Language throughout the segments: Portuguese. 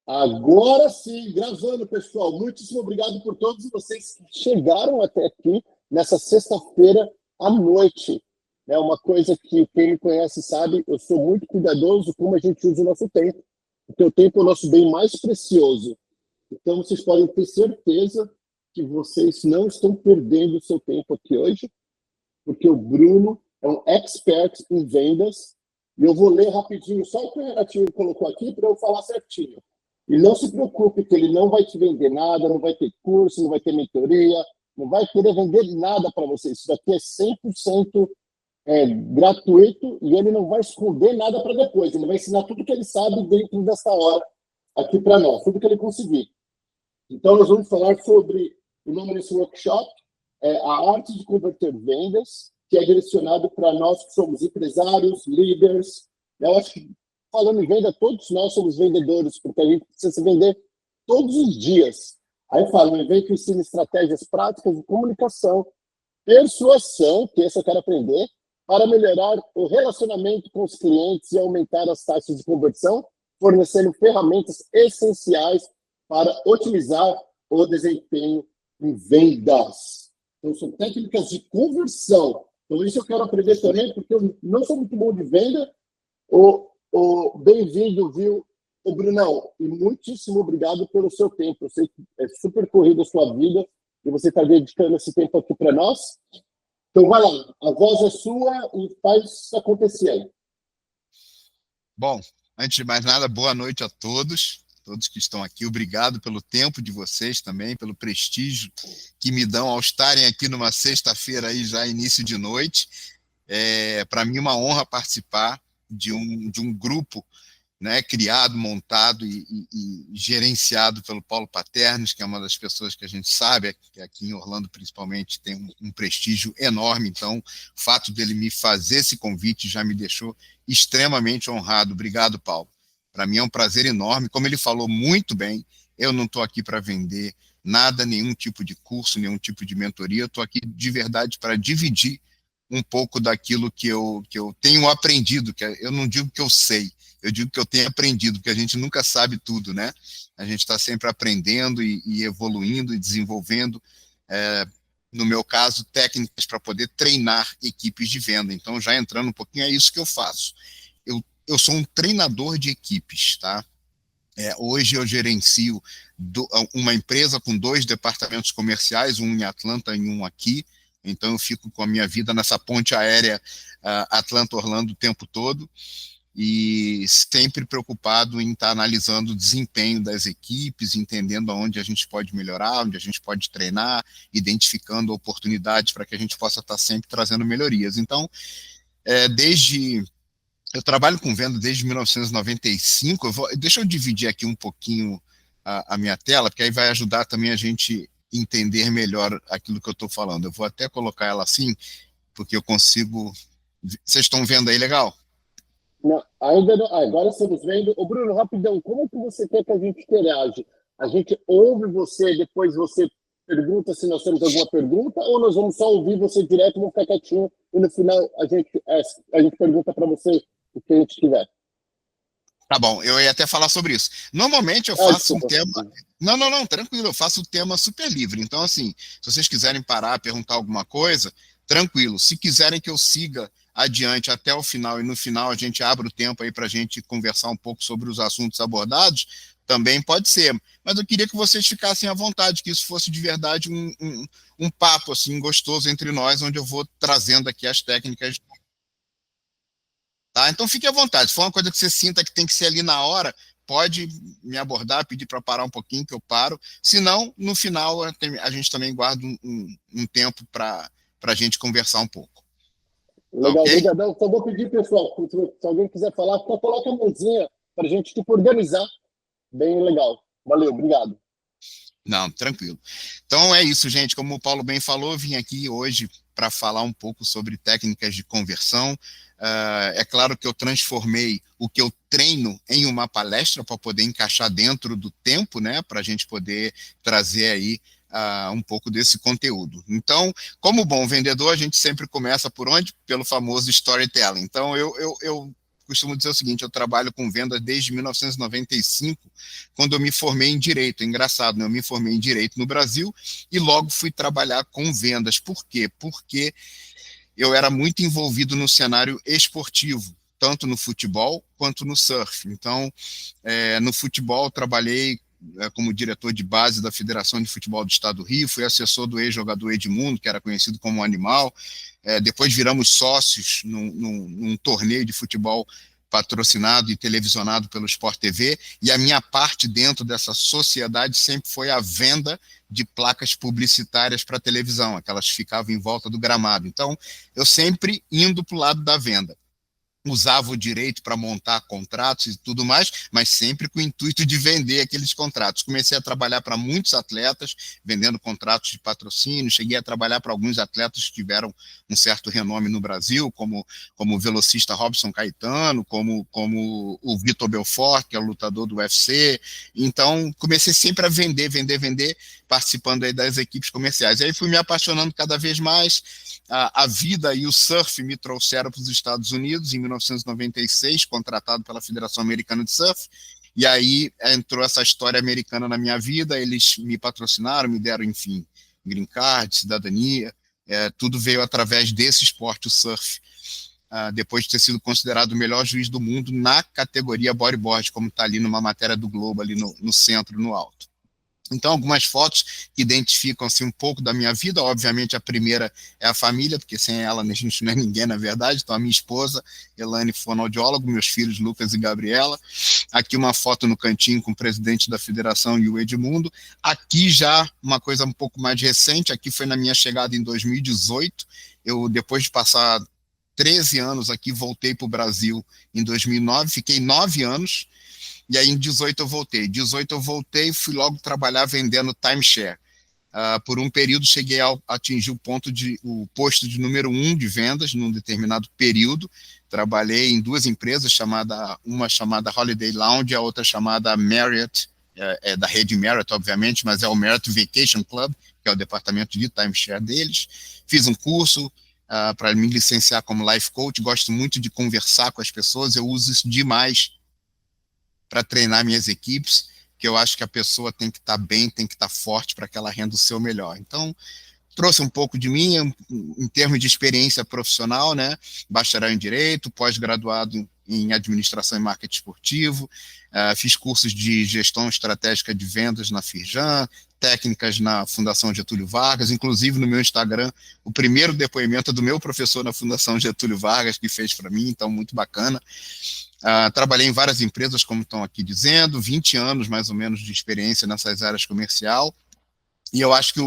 Agora sim, gravando, pessoal. Muitíssimo obrigado por todos vocês que chegaram até aqui nessa sexta-feira à noite. É uma coisa que quem me conhece sabe, eu sou muito cuidadoso como a gente usa o nosso tempo, porque o tempo é o nosso bem mais precioso. Então, vocês podem ter certeza que vocês não estão perdendo o seu tempo aqui hoje, porque o Bruno é um expert em vendas, e eu vou ler rapidinho só o que o Renatinho colocou aqui para eu falar certinho. E não se preocupe que ele não vai te vender nada, não vai ter curso, não vai ter mentoria, não vai querer vender nada para você. Isso daqui é 100% gratuito e ele não vai esconder nada para depois. Ele vai ensinar tudo que ele sabe dentro dessa hora aqui para nós, tudo que ele conseguir. Então, nós vamos falar sobre o nome desse workshop, a arte de converter vendas, que é direcionado para nós que somos empresários, líderes. Eu acho que, falando em venda, todos nós somos vendedores, porque a gente precisa se vender todos os dias. Aí fala, um evento ensina estratégias práticas de comunicação, persuasão, que esse eu quero aprender, para melhorar o relacionamento com os clientes e aumentar as taxas de conversão, fornecendo ferramentas essenciais para otimizar o desempenho em vendas. Então, são técnicas de conversão. Então, isso eu quero aprender também, porque eu não sou muito bom de venda. Bem-vindo, viu, o Brunão? E muitíssimo obrigado pelo seu tempo. Eu sei que é super corrida a sua vida e você está dedicando esse tempo aqui para nós. Então, vai lá. A voz é sua e faz acontecer aí. Bom, antes de mais nada, boa noite a todos que estão aqui. Obrigado pelo tempo de vocês também, pelo prestígio que me dão ao estarem aqui numa sexta-feira aí já início de noite. Para mim uma honra participar de um grupo, né, criado, montado e gerenciado pelo Paulo Paternos, que é uma das pessoas que a gente sabe, que aqui em Orlando principalmente tem um prestígio enorme. Então, o fato dele me fazer esse convite já me deixou extremamente honrado. Obrigado, Paulo. Para mim é um prazer enorme. Como ele falou muito bem, eu não estou aqui para vender nada, nenhum tipo de curso, nenhum tipo de mentoria. Eu estou aqui de verdade para dividir um pouco daquilo que eu tenho aprendido, que eu não digo que eu sei, eu digo que eu tenho aprendido, porque a gente nunca sabe tudo, né? A gente está sempre aprendendo e evoluindo e desenvolvendo, no meu caso, técnicas para poder treinar equipes de venda. Então, já entrando um pouquinho, é isso que eu faço. Eu sou um treinador de equipes, tá? Hoje eu gerencio uma empresa com 2 departamentos comerciais, um em Atlanta e um aqui. Então, eu fico com a minha vida nessa ponte aérea Atlanta-Orlando o tempo todo, e sempre preocupado em estar analisando o desempenho das equipes, entendendo onde a gente pode melhorar, onde a gente pode treinar, identificando oportunidades para que a gente possa estar sempre trazendo melhorias. Então, eu trabalho com venda desde 1995, deixa eu dividir aqui um pouquinho a minha tela, porque aí vai ajudar também a gente entender melhor aquilo que eu estou falando. Eu vou até colocar ela assim, porque eu consigo... Vocês estão vendo aí legal? Não, ainda não. Agora estamos vendo. Ô, Bruno, rapidão, como que você quer que a gente interaja? A gente ouve você, depois você pergunta se nós temos alguma pergunta, ou nós vamos só ouvir você direto, vamos ficar quietinho, e no final a gente pergunta para você o que a gente tiver. Tá bom, eu ia até falar sobre isso. Normalmente eu faço um tema... Não, tranquilo, eu faço o tema super livre. Então, assim, se vocês quiserem parar, perguntar alguma coisa, tranquilo. Se quiserem que eu siga adiante até o final, e no final a gente abre o tempo aí para a gente conversar um pouco sobre os assuntos abordados, também pode ser. Mas eu queria que vocês ficassem à vontade, que isso fosse de verdade um papo assim, gostoso entre nós, onde eu vou trazendo aqui as técnicas. Tá? Então fique à vontade, se for uma coisa que você sinta que tem que ser ali na hora, pode me abordar, pedir para parar um pouquinho que eu paro, se não, no final a gente também guarda um tempo para a gente conversar um pouco. Legal, Okay? obrigadão. Só vou pedir, pessoal, se alguém quiser falar, só coloca a mãozinha para a gente tipo, organizar. Bem legal. Valeu, obrigado. Não, tranquilo. Então é isso, gente. Como o Paulo bem falou, eu vim aqui hoje para falar um pouco sobre técnicas de conversão. É claro que eu transformei o que eu treino em uma palestra para poder encaixar dentro do tempo, né, para a gente poder trazer aí um pouco desse conteúdo. Então, como bom vendedor, a gente sempre começa por onde? Pelo famoso storytelling. Então, eu costumo dizer o seguinte, eu trabalho com vendas desde 1995, quando eu me formei em Direito. É engraçado, né? Eu me formei em Direito no Brasil e logo fui trabalhar com vendas. Por quê? Porque eu era muito envolvido no cenário esportivo, tanto no futebol quanto no surf. Então, no futebol, trabalhei como diretor de base da Federação de Futebol do Estado do Rio, fui assessor do ex-jogador Edmundo, que era conhecido como Animal. Depois viramos sócios num torneio de futebol patrocinado e televisionado pelo Sport TV, e a minha parte dentro dessa sociedade sempre foi a venda de placas publicitárias para televisão, aquelas que ficavam em volta do gramado. Então, eu sempre indo para o lado da venda. Usava o direito para montar contratos e tudo mais, mas sempre com o intuito de vender aqueles contratos. Comecei a trabalhar para muitos atletas, vendendo contratos de patrocínio, cheguei a trabalhar para alguns atletas que tiveram um certo renome no Brasil, como o velocista Robson Caetano, como o Vitor Belfort, que é o lutador do UFC. Então, comecei sempre a vender, participando aí das equipes comerciais. Aí fui me apaixonando cada vez mais. A vida e o surf me trouxeram para os Estados Unidos em 1996, contratado pela Federação Americana de Surf, e aí entrou essa história americana na minha vida, eles me patrocinaram, me deram, enfim, green card, cidadania, tudo veio através desse esporte, o surf, depois de ter sido considerado o melhor juiz do mundo na categoria bodyboard, como está ali numa matéria do Globo, ali no centro, no alto. Então, algumas fotos que identificam assim, um pouco da minha vida. Obviamente, a primeira é a família, porque sem ela a gente não é ninguém, na verdade. Então, a minha esposa, Elaine, fonoaudiólogo, meus filhos, Lucas e Gabriela. Aqui uma foto no cantinho com o presidente da federação e o Edmundo. Aqui já uma coisa um pouco mais recente, aqui foi na minha chegada em 2018. Eu, depois de passar 13 anos aqui, voltei para o Brasil em 2009, fiquei 9 anos, e aí em 18 eu voltei, fui logo trabalhar vendendo timeshare. Por um período cheguei a atingir o posto de número 1 de vendas num determinado período. Trabalhei em duas empresas, uma chamada Holiday Lounge, a outra chamada Marriott, da rede Marriott, obviamente, mas é o Marriott Vacation Club, que é o departamento de timeshare deles. Fiz um curso para me licenciar como life coach, gosto muito de conversar com as pessoas, eu uso isso demais para treinar minhas equipes, que eu acho que a pessoa tem que estar bem, tem que estar forte para que ela renda o seu melhor. Então, trouxe um pouco de mim, em termos de experiência profissional, né? Bacharel em Direito, pós-graduado em Administração e Marketing Esportivo, fiz cursos de Gestão Estratégica de Vendas na Firjan, técnicas na Fundação Getúlio Vargas, inclusive no meu Instagram, o primeiro depoimento é do meu professor na Fundação Getúlio Vargas, que fez para mim, então muito bacana. Trabalhei em várias empresas, como estão aqui dizendo, 20 anos mais ou menos de experiência nessas áreas comercial, e eu acho que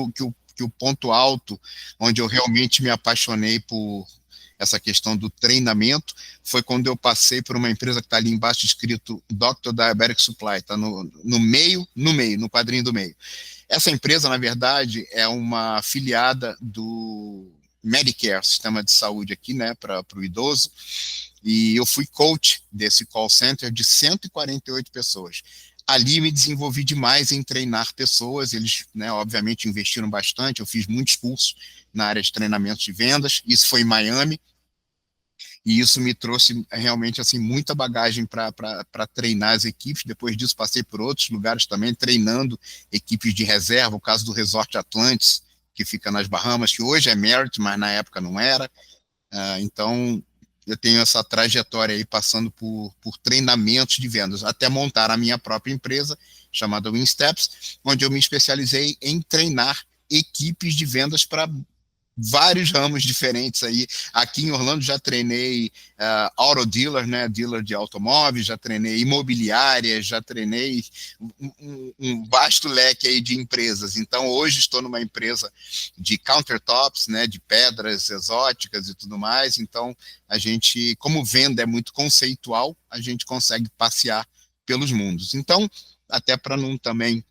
o ponto alto, onde eu realmente me apaixonei por essa questão do treinamento, foi quando eu passei por uma empresa que está ali embaixo escrito Dr. Diabetic Supply, está no quadrinho do meio. Essa empresa, na verdade, é uma afiliada do Medicare, sistema de saúde aqui, né, para o idoso, e eu fui coach desse call center de 148 pessoas. Ali me desenvolvi demais em treinar pessoas, eles, né, obviamente, investiram bastante, eu fiz muitos cursos na área de treinamento de vendas, isso foi em Miami, e isso me trouxe realmente assim, muita bagagem para treinar as equipes. Depois disso, passei por outros lugares também, treinando equipes de reserva, o caso do Resort Atlantis, que fica nas Bahamas, que hoje é Marriott, mas na época não era. Então, eu tenho essa trajetória aí passando por treinamentos de vendas, até montar a minha própria empresa, chamada WinSteps, onde eu me especializei em treinar equipes de vendas para vários ramos diferentes aí. Aqui em Orlando já treinei auto dealer, né, dealer de automóveis, já treinei imobiliárias, já treinei um vasto leque aí de empresas. Então hoje estou numa empresa de countertops, né, de pedras exóticas e tudo mais. Então a gente, como venda é muito conceitual, a gente consegue passear pelos mundos. Então, até para não também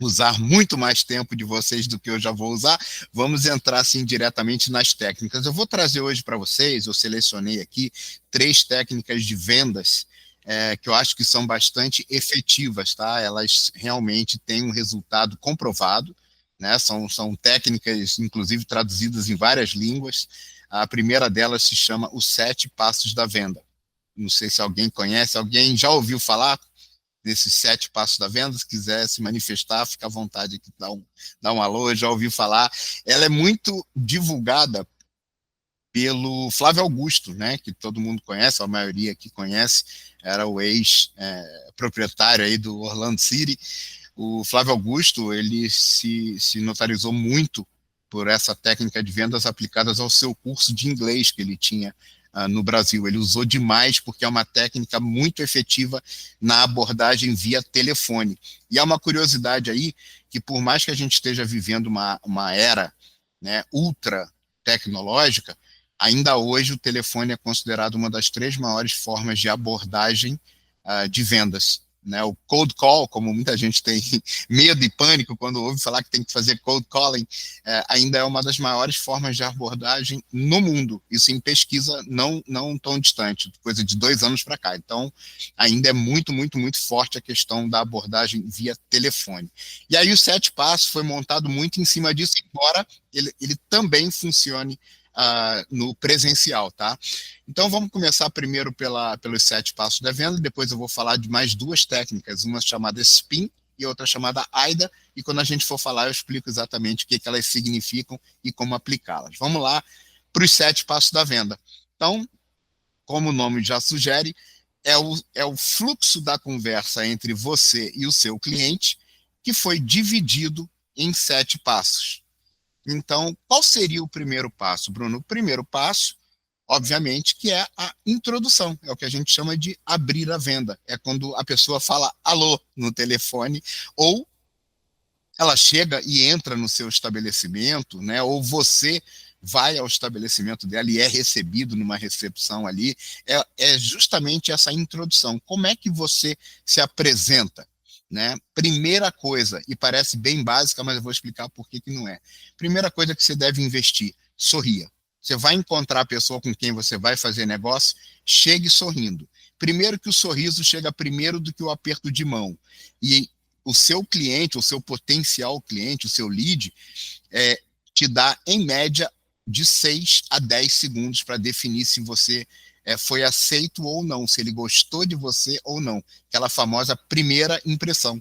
usar muito mais tempo de vocês do que eu já vou usar, vamos entrar assim diretamente nas técnicas. Eu vou trazer hoje para vocês, eu selecionei aqui 3 técnicas de vendas que eu acho que são bastante efetivas, tá? Elas realmente têm um resultado comprovado, né? São técnicas, inclusive, traduzidas em várias línguas. A primeira delas se chama Os 7 Passos da Venda. Não sei se alguém conhece, alguém já ouviu falar desses 7 passos da venda. Se quiser se manifestar, fica à vontade aqui, dá um alô, já ouviu falar. Ela é muito divulgada pelo Flávio Augusto, né, que todo mundo conhece, a maioria aqui conhece, era o ex-proprietário aí do Orlando City. O Flávio Augusto, ele se notarizou muito por essa técnica de vendas aplicadas ao seu curso de inglês que ele tinha no Brasil. Ele usou demais porque é uma técnica muito efetiva na abordagem via telefone. E há uma curiosidade aí, que por mais que a gente esteja vivendo uma era, né, ultra tecnológica, ainda hoje o telefone é considerado uma das 3 maiores formas de abordagem de vendas. Né, o cold call, como muita gente tem medo e pânico quando ouve falar que tem que fazer cold calling, ainda é uma das maiores formas de abordagem no mundo. Isso em pesquisa não tão distante, coisa de 2 anos para cá. Então, ainda é muito, muito, muito forte a questão da abordagem via telefone. E aí o 7 passos foi montado muito em cima disso, embora ele também funcione no presencial, tá? Então vamos começar primeiro pelos 7 passos da venda, depois eu vou falar de mais 2 técnicas, uma chamada SPIN e outra chamada AIDA, e quando a gente for falar eu explico exatamente o que elas significam e como aplicá-las. Vamos lá para os 7 passos da venda. Então, como o nome já sugere, é o fluxo da conversa entre você e o seu cliente que foi dividido em 7 passos. Então, qual seria o primeiro passo, Bruno? O primeiro passo, obviamente, que é a introdução, é o que a gente chama de abrir a venda. É quando a pessoa fala alô no telefone, ou ela chega e entra no seu estabelecimento, né? Ou você vai ao estabelecimento dela e é recebido numa recepção ali. É justamente essa introdução. Como é que você se apresenta? Né? Primeira coisa, e parece bem básica, mas eu vou explicar por que não é. Primeira coisa que você deve investir, sorria. Você vai encontrar a pessoa com quem você vai fazer negócio, chegue sorrindo. Primeiro que o sorriso chega primeiro do que o aperto de mão. E o seu cliente, o seu potencial cliente, o seu lead, te dá, em média, de 6 a 10 segundos para definir se você foi aceito ou não, se ele gostou de você ou não. Aquela famosa primeira impressão.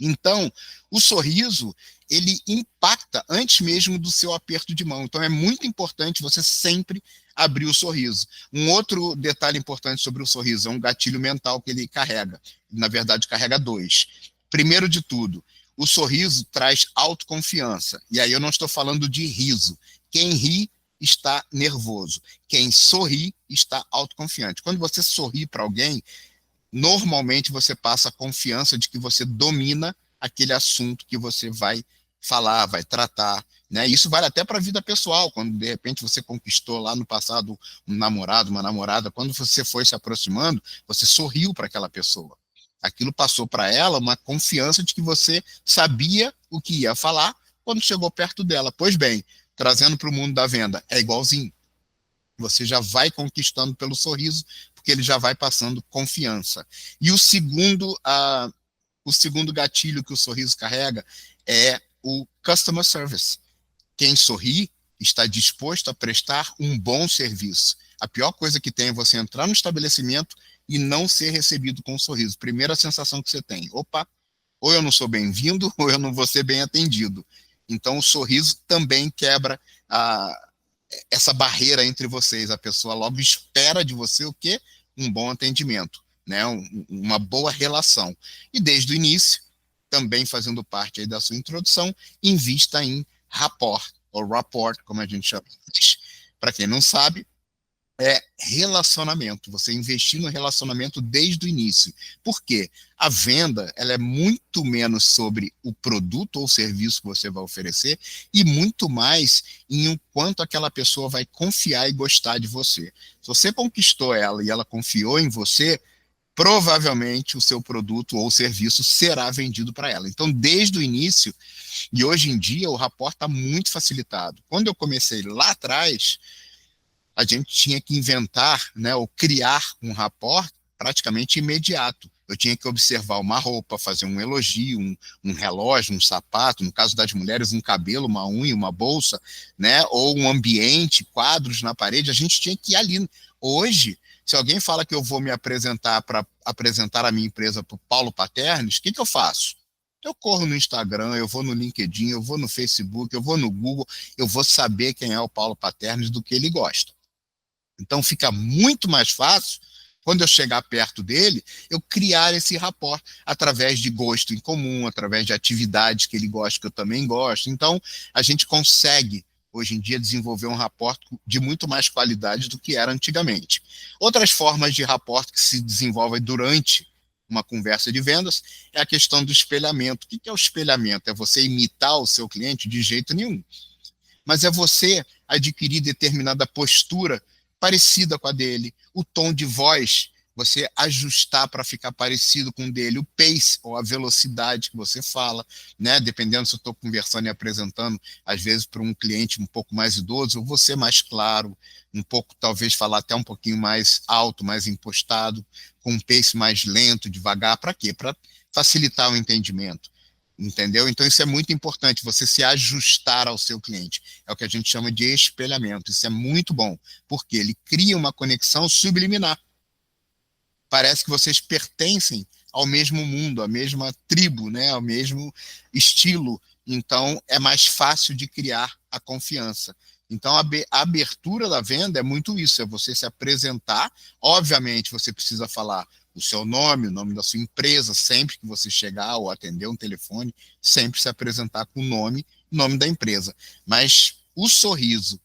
Então, o sorriso, ele impacta antes mesmo do seu aperto de mão. Então, é muito importante você sempre abrir o sorriso. Um outro detalhe importante sobre o sorriso é um gatilho mental que ele carrega. Na verdade, carrega 2. Primeiro de tudo, o sorriso traz autoconfiança. E aí eu não estou falando de riso. Quem ri está nervoso. Quem sorri está autoconfiante. Quando você sorri para alguém, normalmente você passa a confiança de que você domina aquele assunto que você vai falar, vai tratar. Né? Isso vale até para a vida pessoal, quando de repente você conquistou lá no passado um namorado, uma namorada, quando você foi se aproximando, você sorriu para aquela pessoa. Aquilo passou para ela uma confiança de que você sabia o que ia falar quando chegou perto dela. Pois bem, trazendo para o mundo da venda, é igualzinho. Você já vai conquistando pelo sorriso, porque ele já vai passando confiança. E o segundo gatilho que o sorriso carrega é o customer service. Quem sorri está disposto a prestar um bom serviço. A pior coisa que tem é você entrar no estabelecimento e não ser recebido com um sorriso. Primeira sensação que você tem, opa, ou eu não sou bem-vindo, ou eu não vou ser bem atendido. Então, o sorriso também quebra essa barreira entre vocês. A pessoa logo espera de você o quê? Um bom atendimento, né? Uma boa relação. E desde o início, também fazendo parte aí da sua introdução, invista em rapport, ou rapport, como a gente chama. Para quem não sabe, é relacionamento, você investir no relacionamento desde o início. Por quê? A venda, ela é muito menos sobre o produto ou serviço que você vai oferecer e muito mais em o quanto aquela pessoa vai confiar e gostar de você. Se você conquistou ela e ela confiou em você, provavelmente o seu produto ou serviço será vendido para ela. Então, desde o início, e hoje em dia o rapport está muito facilitado. Quando eu comecei lá atrás, a gente tinha que inventar, né, ou criar um rapport praticamente imediato. Eu tinha que observar uma roupa, fazer um elogio, um relógio, um sapato, no caso das mulheres, um cabelo, uma unha, uma bolsa, né? Ou um ambiente, quadros na parede. A gente tinha que ir ali. Hoje, se alguém fala que eu vou me apresentar para apresentar a minha empresa para o Paulo Paternes, o que eu faço? Eu corro no Instagram, eu vou no LinkedIn, eu vou no Facebook, eu vou no Google, eu vou saber quem é o Paulo Paternes do que ele gosta. Então fica muito mais fácil, quando eu chegar perto dele, eu criar esse rapport através de gosto em comum, através de atividades que ele gosta, que eu também gosto. Então, a gente consegue, hoje em dia, desenvolver um rapport de muito mais qualidade do que era antigamente. Outras formas de rapport que se desenvolvem durante uma conversa de vendas é a questão do espelhamento. O que é o espelhamento? É você imitar o seu cliente? De jeito nenhum. Mas é você adquirir determinada postura parecida com a dele, o tom de voz, você ajustar para ficar parecido com o dele, o pace ou a velocidade que você fala, né? Dependendo se eu estou conversando e apresentando, às vezes para um cliente um pouco mais idoso, eu vou ser mais claro, um pouco, talvez falar até um pouquinho mais alto, mais impostado, com um pace mais lento, devagar, para quê? Para facilitar o entendimento. Entendeu? Então isso é muito importante, você se ajustar ao seu cliente. É o que a gente chama de espelhamento. Isso é muito bom, porque ele cria uma conexão subliminar. Parece que vocês pertencem ao mesmo mundo, à mesma tribo, né? Ao mesmo estilo. Então é mais fácil de criar a confiança. Então a abertura da venda é muito isso, é você se apresentar. Obviamente você precisa falar o seu nome, o nome da sua empresa, sempre que você chegar ou atender um telefone, sempre se apresentar com o nome da empresa. Mas o sorriso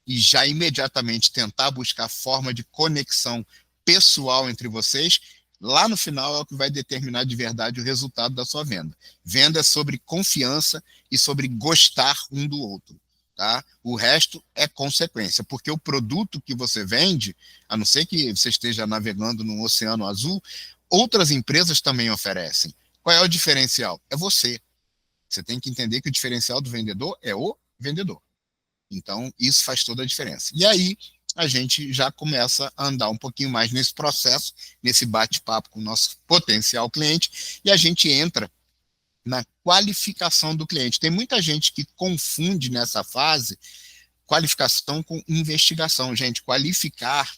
e já imediatamente tentar buscar forma de conexão pessoal entre vocês, lá no final é o que vai determinar de verdade o resultado da sua venda. Venda é sobre confiança e sobre gostar um do outro. Tá? O resto é consequência, porque o produto que você vende, a não ser que você esteja navegando num oceano azul, outras empresas também oferecem. Qual é o diferencial? É você. Você tem que entender que o diferencial do vendedor é o vendedor. Então, isso faz toda a diferença. E aí, a gente já começa a andar um pouquinho mais nesse processo, nesse bate-papo com o nosso potencial cliente, e a gente entra na qualificação do cliente. Tem muita gente que confunde nessa fase qualificação com investigação. Gente, qualificar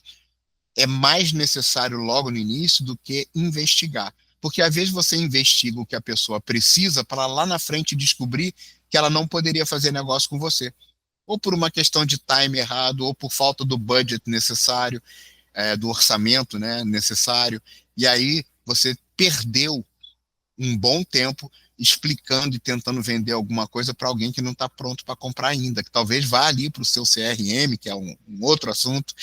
é mais necessário logo no início do que investigar. Porque às vezes você investiga o que a pessoa precisa para lá na frente descobrir que ela não poderia fazer negócio com você. Ou por uma questão de time errado, ou por falta do budget necessário, do orçamento, né, necessário. E aí você perdeu um bom tempo explicando e tentando vender alguma coisa para alguém que não está pronto para comprar ainda, que talvez vá ali para o seu CRM, que é um outro assunto,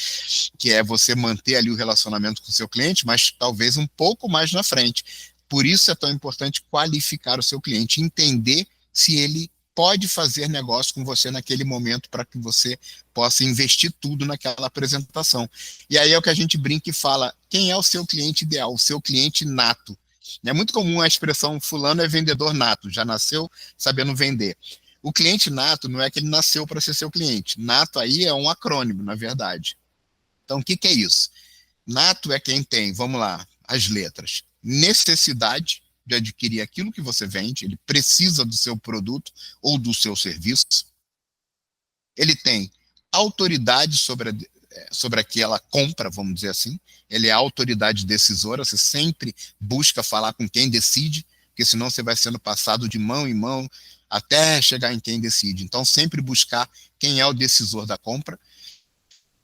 que é você manter ali o relacionamento com o seu cliente, mas talvez um pouco mais na frente. Por isso é tão importante qualificar o seu cliente, entender se ele pode fazer negócio com você naquele momento para que você possa investir tudo naquela apresentação. E aí é o que a gente brinca e fala, quem é o seu cliente ideal, o seu cliente nato? É muito comum a expressão fulano é vendedor nato, já nasceu sabendo vender. O cliente nato não é que ele nasceu para ser seu cliente. Nato aí é um acrônimo, na verdade. Então, o que é isso? Nato é quem tem, vamos lá, as letras. Necessidade de adquirir aquilo que você vende, ele precisa do seu produto ou do seu serviço. Ele tem autoridade sobre aquela compra, vamos dizer assim. Ele é a autoridade decisora, você sempre busca falar com quem decide, porque senão você vai sendo passado de mão em mão até chegar em quem decide. Então, sempre buscar quem é o decisor da compra.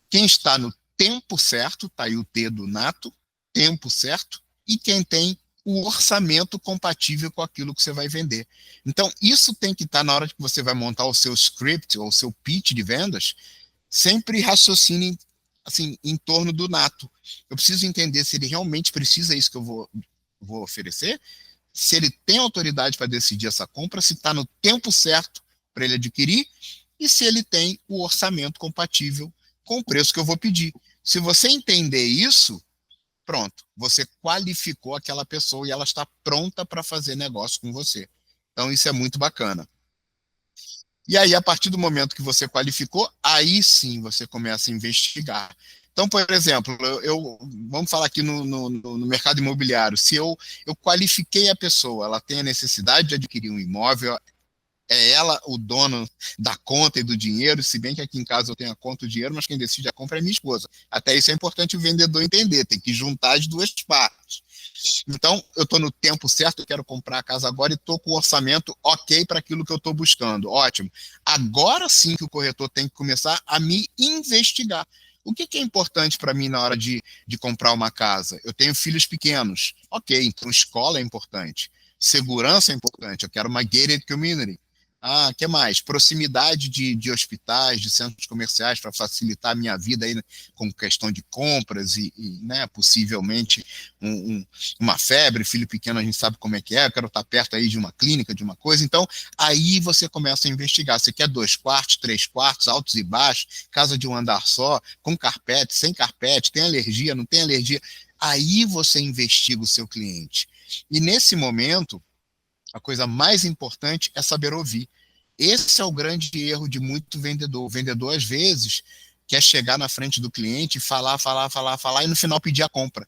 Quem está no tempo certo, está aí o T do nato, tempo certo, e quem tem o orçamento compatível com aquilo que você vai vender. Então, isso tem que estar na hora que você vai montar o seu script ou o seu pitch de vendas, sempre raciocine assim, em torno do nato. Eu preciso entender se ele realmente precisa isso que eu vou oferecer, se ele tem autoridade para decidir essa compra, se está no tempo certo para ele adquirir e se ele tem o orçamento compatível com o preço que eu vou pedir. Se você entender isso, pronto, você qualificou aquela pessoa e ela está pronta para fazer negócio com você. Então, isso é muito bacana. E aí, a partir do momento que você qualificou, aí sim você começa a investigar. Então, por exemplo, vamos falar aqui no mercado imobiliário, se eu qualifiquei a pessoa, ela tem a necessidade de adquirir um imóvel, é ela o dono da conta e do dinheiro, se bem que aqui em casa eu tenho a conta e o dinheiro, mas quem decide a compra é minha esposa. Até isso é importante o vendedor entender, tem que juntar as duas partes. Então, eu estou no tempo certo, eu quero comprar a casa agora e estou com o orçamento ok para aquilo que eu estou buscando. Ótimo. Agora sim que o corretor tem que começar a me investigar. O que é importante para mim na hora de comprar uma casa? Eu tenho filhos pequenos. Ok, então escola é importante. Segurança é importante. Eu quero uma gated community. Ah, que mais? Proximidade de hospitais, de centros comerciais para facilitar a minha vida aí, né, com questão de compras né, possivelmente uma febre, filho pequeno a gente sabe como é que é, eu quero estar perto aí de uma clínica, de uma coisa. Então, aí você começa a investigar. Você quer 2 quartos, 3 quartos, altos e baixos, casa de um andar só, com carpete, sem carpete, tem alergia, não tem alergia. Aí você investiga o seu cliente. E nesse momento, a coisa mais importante é saber ouvir. Esse é o grande erro de muito vendedor. O vendedor, às vezes, quer chegar na frente do cliente e falar, e no final pedir a compra.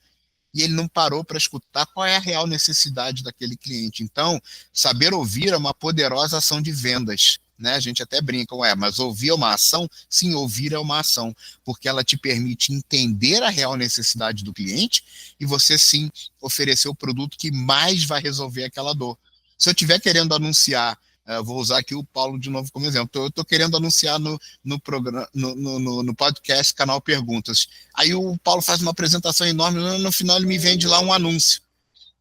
E ele não parou para escutar qual é a real necessidade daquele cliente. Então, saber ouvir é uma poderosa ação de vendas. Né? A gente até brinca, mas ouvir é uma ação? Sim, ouvir é uma ação, porque ela te permite entender a real necessidade do cliente e você, sim, oferecer o produto que mais vai resolver aquela dor. Se eu estiver querendo anunciar, vou usar aqui o Paulo de novo como exemplo, eu estou querendo anunciar no programa, no podcast Canal Perguntas. Aí o Paulo faz uma apresentação enorme, no final ele me vende lá um anúncio.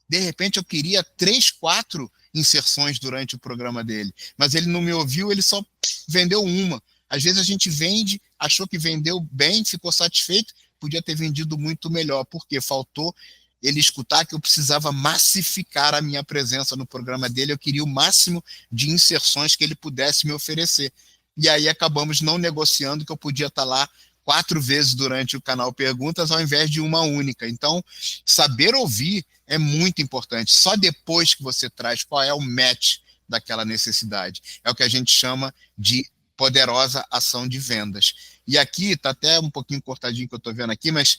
De repente eu queria 3, 4 inserções durante o programa dele, mas ele não me ouviu, ele só vendeu uma. Às vezes a gente vende, achou que vendeu bem, ficou satisfeito, podia ter vendido muito melhor, porque faltou ele escutar que eu precisava massificar a minha presença no programa dele, eu queria o máximo de inserções que ele pudesse me oferecer. E aí acabamos não negociando, que eu podia estar lá 4 vezes durante o canal Perguntas, ao invés de uma única. Então, saber ouvir é muito importante. Só depois que você traz qual é o match daquela necessidade. É o que a gente chama de poderosa ação de vendas. E aqui, está até um pouquinho cortadinho que eu estou vendo aqui, mas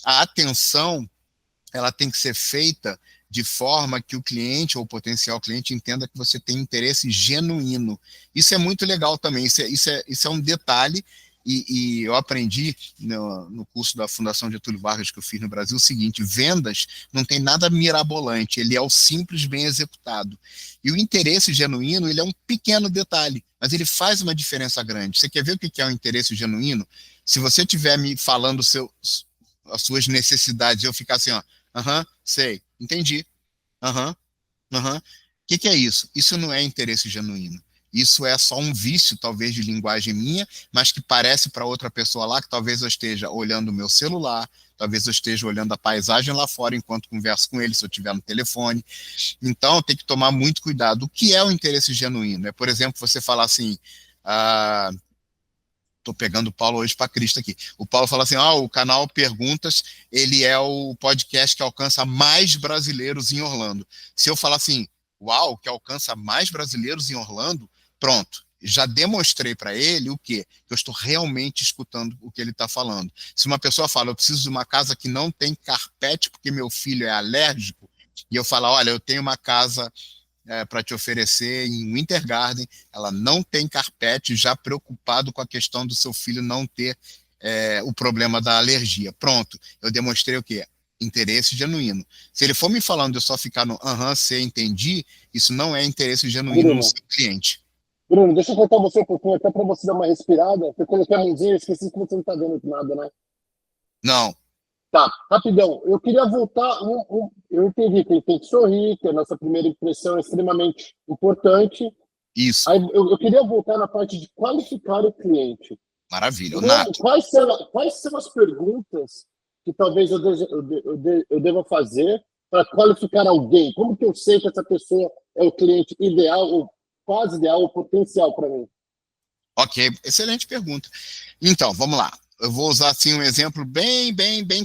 a atenção ela tem que ser feita de forma que o cliente ou o potencial cliente entenda que você tem interesse genuíno. Isso é muito legal também, isso é um detalhe, e eu aprendi no curso da Fundação Getúlio Vargas que eu fiz no Brasil o seguinte: vendas não tem nada mirabolante, ele é o simples bem executado. E o interesse genuíno, ele é um pequeno detalhe, mas ele faz uma diferença grande. Você quer ver o que é o interesse genuíno? Se você estiver me falando as suas necessidades, eu ficar assim, sei, entendi, o que é isso? Isso não é interesse genuíno. Isso é só um vício, talvez, de linguagem minha, mas que parece para outra pessoa lá, que talvez eu esteja olhando o meu celular, talvez eu esteja olhando a paisagem lá fora enquanto converso com ele, se eu estiver no telefone. Então, tem que tomar muito cuidado. O que é o interesse genuíno? É, por exemplo, você falar assim, estou pegando o Paulo hoje para Cristo aqui. O Paulo fala assim, o canal Perguntas, ele é o podcast que alcança mais brasileiros em Orlando. Se eu falar assim, uau, que alcança mais brasileiros em Orlando, pronto, já demonstrei para ele o quê? Que eu estou realmente escutando o que ele está falando. Se uma pessoa fala, eu preciso de uma casa que não tem carpete porque meu filho é alérgico, e eu falo, olha, eu tenho uma casa para te oferecer em Winter Garden, ela não tem carpete, já preocupado com a questão do seu filho não ter o problema da alergia. Pronto, eu demonstrei o quê? Interesse genuíno. Se ele for me falando de eu só ficar no sei, entendi, isso não é interesse genuíno no seu cliente. Bruno, deixa eu cortar você um pouquinho, até para você dar uma respirada. Eu coloquei a mãozinha e esqueci que você não está vendo nada, né? Não. Tá, rapidão. Eu queria voltar. Eu entendi que ele tem que sorrir, que a nossa primeira impressão é extremamente importante. Isso. Aí eu queria voltar na parte de qualificar o cliente. Maravilha. Quais são as perguntas que talvez eu deva fazer para qualificar alguém? Como que eu sei que essa pessoa é o cliente ideal, ou quase ideal, ou potencial para mim? Ok, excelente pergunta. Então, vamos lá. Eu vou usar assim um exemplo bem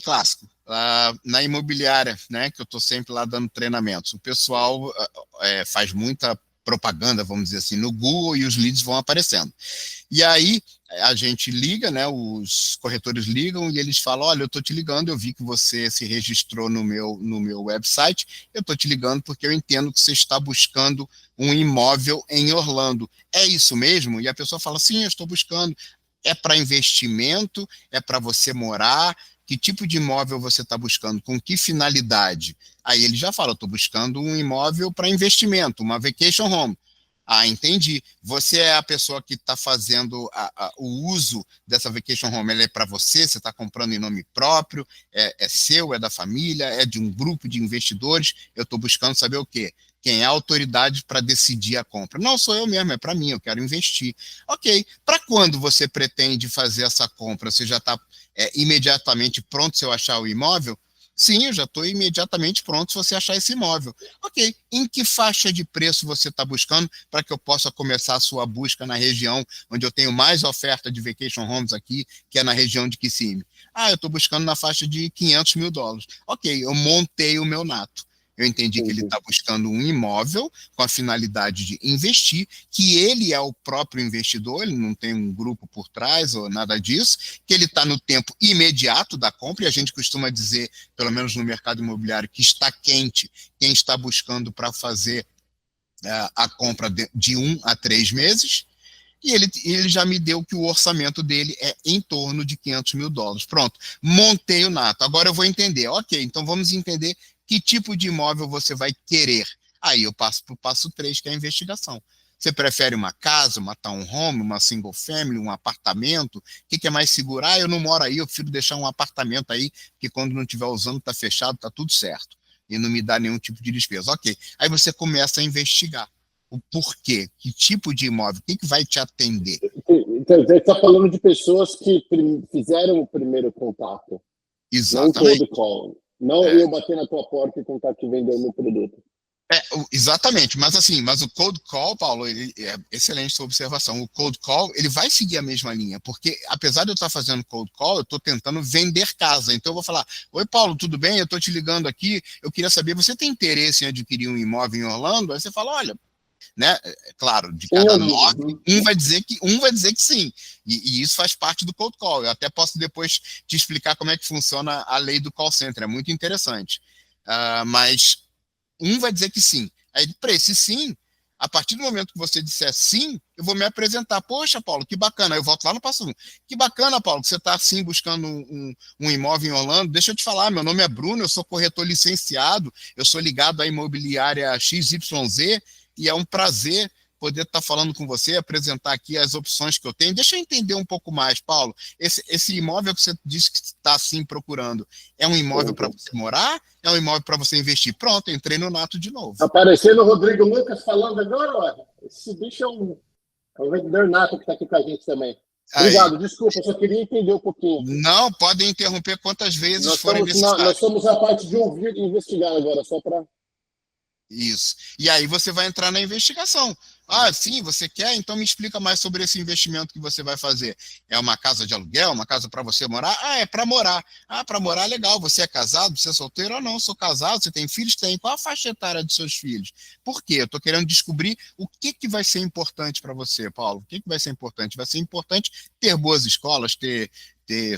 clássico. Na imobiliária, né, que eu estou sempre lá dando treinamentos. O pessoal faz muita propaganda, vamos dizer assim, no Google e os leads vão aparecendo. E aí a gente liga, né, os corretores ligam e eles falam, olha, eu estou te ligando, eu vi que você se registrou no meu website, eu estou te ligando porque eu entendo que você está buscando um imóvel em Orlando. É isso mesmo? E a pessoa fala, sim, eu estou buscando. É para investimento? É para você morar? Que tipo de imóvel você está buscando? Com que finalidade? Aí ele já fala, eu estou buscando um imóvel para investimento, uma vacation home. Ah, entendi. Você é a pessoa que está fazendo o uso dessa vacation home, ela é para você? Você está comprando em nome próprio? É seu? É da família? É de um grupo de investidores? Eu estou buscando saber o quê? Quem é a autoridade para decidir a compra? Não, sou eu mesmo, é para mim, eu quero investir. Ok, para quando você pretende fazer essa compra? Você já está imediatamente pronto se eu achar o imóvel? Sim, eu já estou imediatamente pronto se você achar esse imóvel. Ok, em que faixa de preço você está buscando para que eu possa começar a sua busca na região onde eu tenho mais oferta de vacation homes aqui, que é na região de Kissimmee? Ah, eu estou buscando na faixa de $500.000. Ok, eu montei o meu nato. Eu entendi que ele está buscando um imóvel com a finalidade de investir, que ele é o próprio investidor, ele não tem um grupo por trás ou nada disso, que ele está no tempo imediato da compra, e a gente costuma dizer, pelo menos no mercado imobiliário, que está quente quem está buscando para fazer a compra de 1 a 3 meses, e ele já me deu que o orçamento dele é em torno de $500.000. Pronto, montei o nato. Agora eu vou entender. Ok, então vamos entender que tipo de imóvel você vai querer. Aí eu passo para o passo 3, que é a investigação. Você prefere uma casa, uma townhome, uma single family, um apartamento? O que é mais seguro? Ah, eu não moro aí, eu prefiro deixar um apartamento aí, que quando não estiver usando está fechado, está tudo certo. E não me dá nenhum tipo de despesa. Ok, aí você começa a investigar o porquê, que tipo de imóvel, o que vai te atender. Então, você está falando de pessoas que fizeram o primeiro contato, não o Exatamente. cold call. Não eu bater na tua porta e tentar te vender o meu produto. Exatamente, mas o cold call, Paulo, ele é excelente sua observação. O cold call, ele vai seguir a mesma linha, porque apesar de eu estar fazendo cold call, eu estou tentando vender casa. Então eu vou falar, oi Paulo, tudo bem? Eu estou te ligando aqui, eu queria saber, você tem interesse em adquirir um imóvel em Orlando? Aí você fala, olha, né? Claro, de Sim, cada eu 9, vi. um vai dizer que sim. E isso faz parte do cold call. Eu até posso depois te explicar como é que funciona a lei do call center, é muito interessante. Mas um vai dizer que sim. Aí, para esse sim, a partir do momento que você disser sim, eu vou me apresentar. Poxa, Paulo, que bacana. Aí eu volto lá no passo 1. Que bacana, Paulo, que você está assim buscando um imóvel em Orlando. Deixa eu te falar, meu nome é Bruno, eu sou corretor licenciado, eu sou ligado à imobiliária XYZ e é um prazer poder estar falando com você, apresentar aqui as opções que eu tenho. Deixa eu entender um pouco mais, Paulo. Esse imóvel que você disse que está assim procurando, é um imóvel para você morar? É um imóvel para você investir? Pronto, entrei no nato de novo. Aparecendo o Rodrigo Lucas falando agora, ó, esse bicho é um vendedor nato que está aqui com a gente também. Aí. Obrigado, desculpa, eu só queria entender um pouquinho. Não, podem interromper quantas vezes forem Nós necessárias. somos a parte de ouvir e investigar agora, só para. Isso. E aí você vai entrar na investigação. Ah, sim, você quer? Então me explica mais sobre esse investimento que você vai fazer. É uma casa de aluguel, uma casa para você morar? Ah, é para morar. Ah, para morar, legal. Você é casado? Você é solteiro? Ah, não, sou casado. Você tem filhos? Tem. Qual a faixa etária dos seus filhos? Por quê? Eu estou querendo descobrir o que vai ser importante para você, Paulo. O que vai ser importante? Vai ser importante ter boas escolas, ter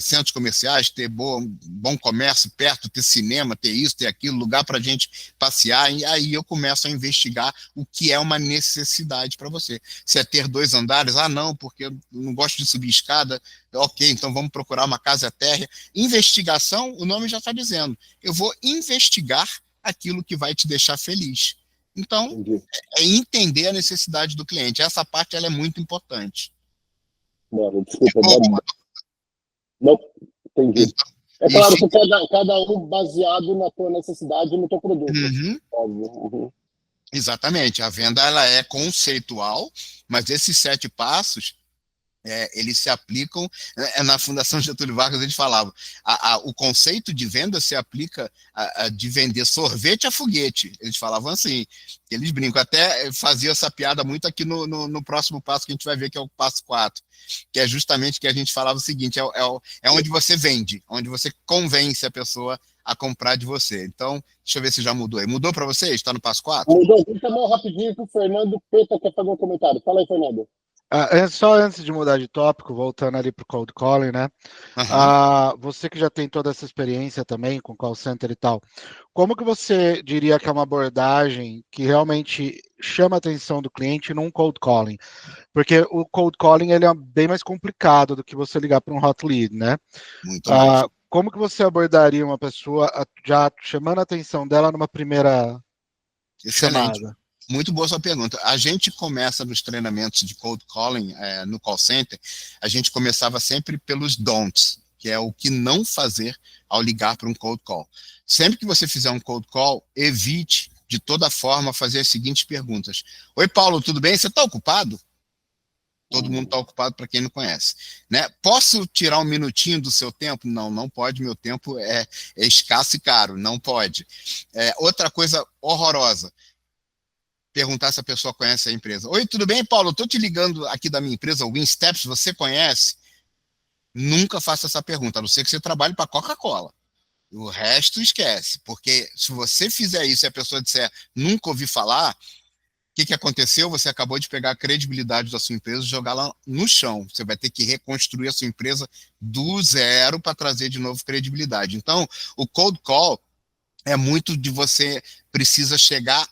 centros comerciais, ter bom comércio perto, ter cinema, ter isso, ter aquilo, lugar para a gente passear, e aí eu começo a investigar o que é uma necessidade para você. Se é ter 2 andares, ah não, porque eu não gosto de subir escada, ok, então vamos procurar uma casa térrea. Investigação, o nome já está dizendo, eu vou investigar aquilo que vai te deixar feliz. Então, é entender a necessidade do cliente, essa parte ela é muito importante. Não, desculpa, não, entendi. Então, É e claro que fica. cada um baseado na tua necessidade e no teu produto. Uhum. Óbvio. Uhum. Exatamente, a venda ela é conceitual, mas esses 7 passos eles se aplicam, na Fundação Getúlio Vargas eles falavam, o conceito de venda se aplica de vender sorvete a foguete, eles falavam assim, eles brincam, até fazia essa piada muito aqui no próximo passo que a gente vai ver, que é o passo 4, que é justamente que a gente falava o seguinte, é onde você vende, onde você convence a pessoa a comprar de você. Então, deixa eu ver se já mudou aí. Mudou para vocês? Está no passo 4? Mudou. Deixa eu rapidinho para o Fernando Peta, quer fazer um comentário. Fala aí, Fernando. Só antes de mudar de tópico, voltando ali para o cold calling, né? Você que já tem toda essa experiência também com call center e tal, como que você diria que é uma abordagem que realmente chama a atenção do cliente num cold calling? Porque o cold calling ele é bem mais complicado do que você ligar para um hot lead, né? Muito mais. Como que você abordaria uma pessoa já chamando a atenção dela numa primeira Excelente. chamada? Muito boa sua pergunta. A gente começa nos treinamentos de cold calling no call center, a gente começava sempre pelos don'ts, que é o que não fazer ao ligar para um cold call. Sempre que você fizer um cold call, evite de toda forma fazer as seguintes perguntas. Oi, Paulo, tudo bem? Você está ocupado? Todo mundo está ocupado, para quem não conhece. Né? Posso tirar um minutinho do seu tempo? Não, não pode, meu tempo é escasso e caro, não pode. Outra coisa horrorosa, perguntar se a pessoa conhece a empresa. Oi, tudo bem, Paulo? Estou te ligando aqui da minha empresa, o Winsteps, você conhece? Nunca faça essa pergunta, a não ser que você trabalhe para a Coca-Cola. O resto esquece, porque se você fizer isso e a pessoa disser nunca ouvi falar, o que aconteceu? Você acabou de pegar a credibilidade da sua empresa e jogar lá no chão. Você vai ter que reconstruir a sua empresa do zero para trazer de novo credibilidade. Então, o cold call é muito de você precisa chegar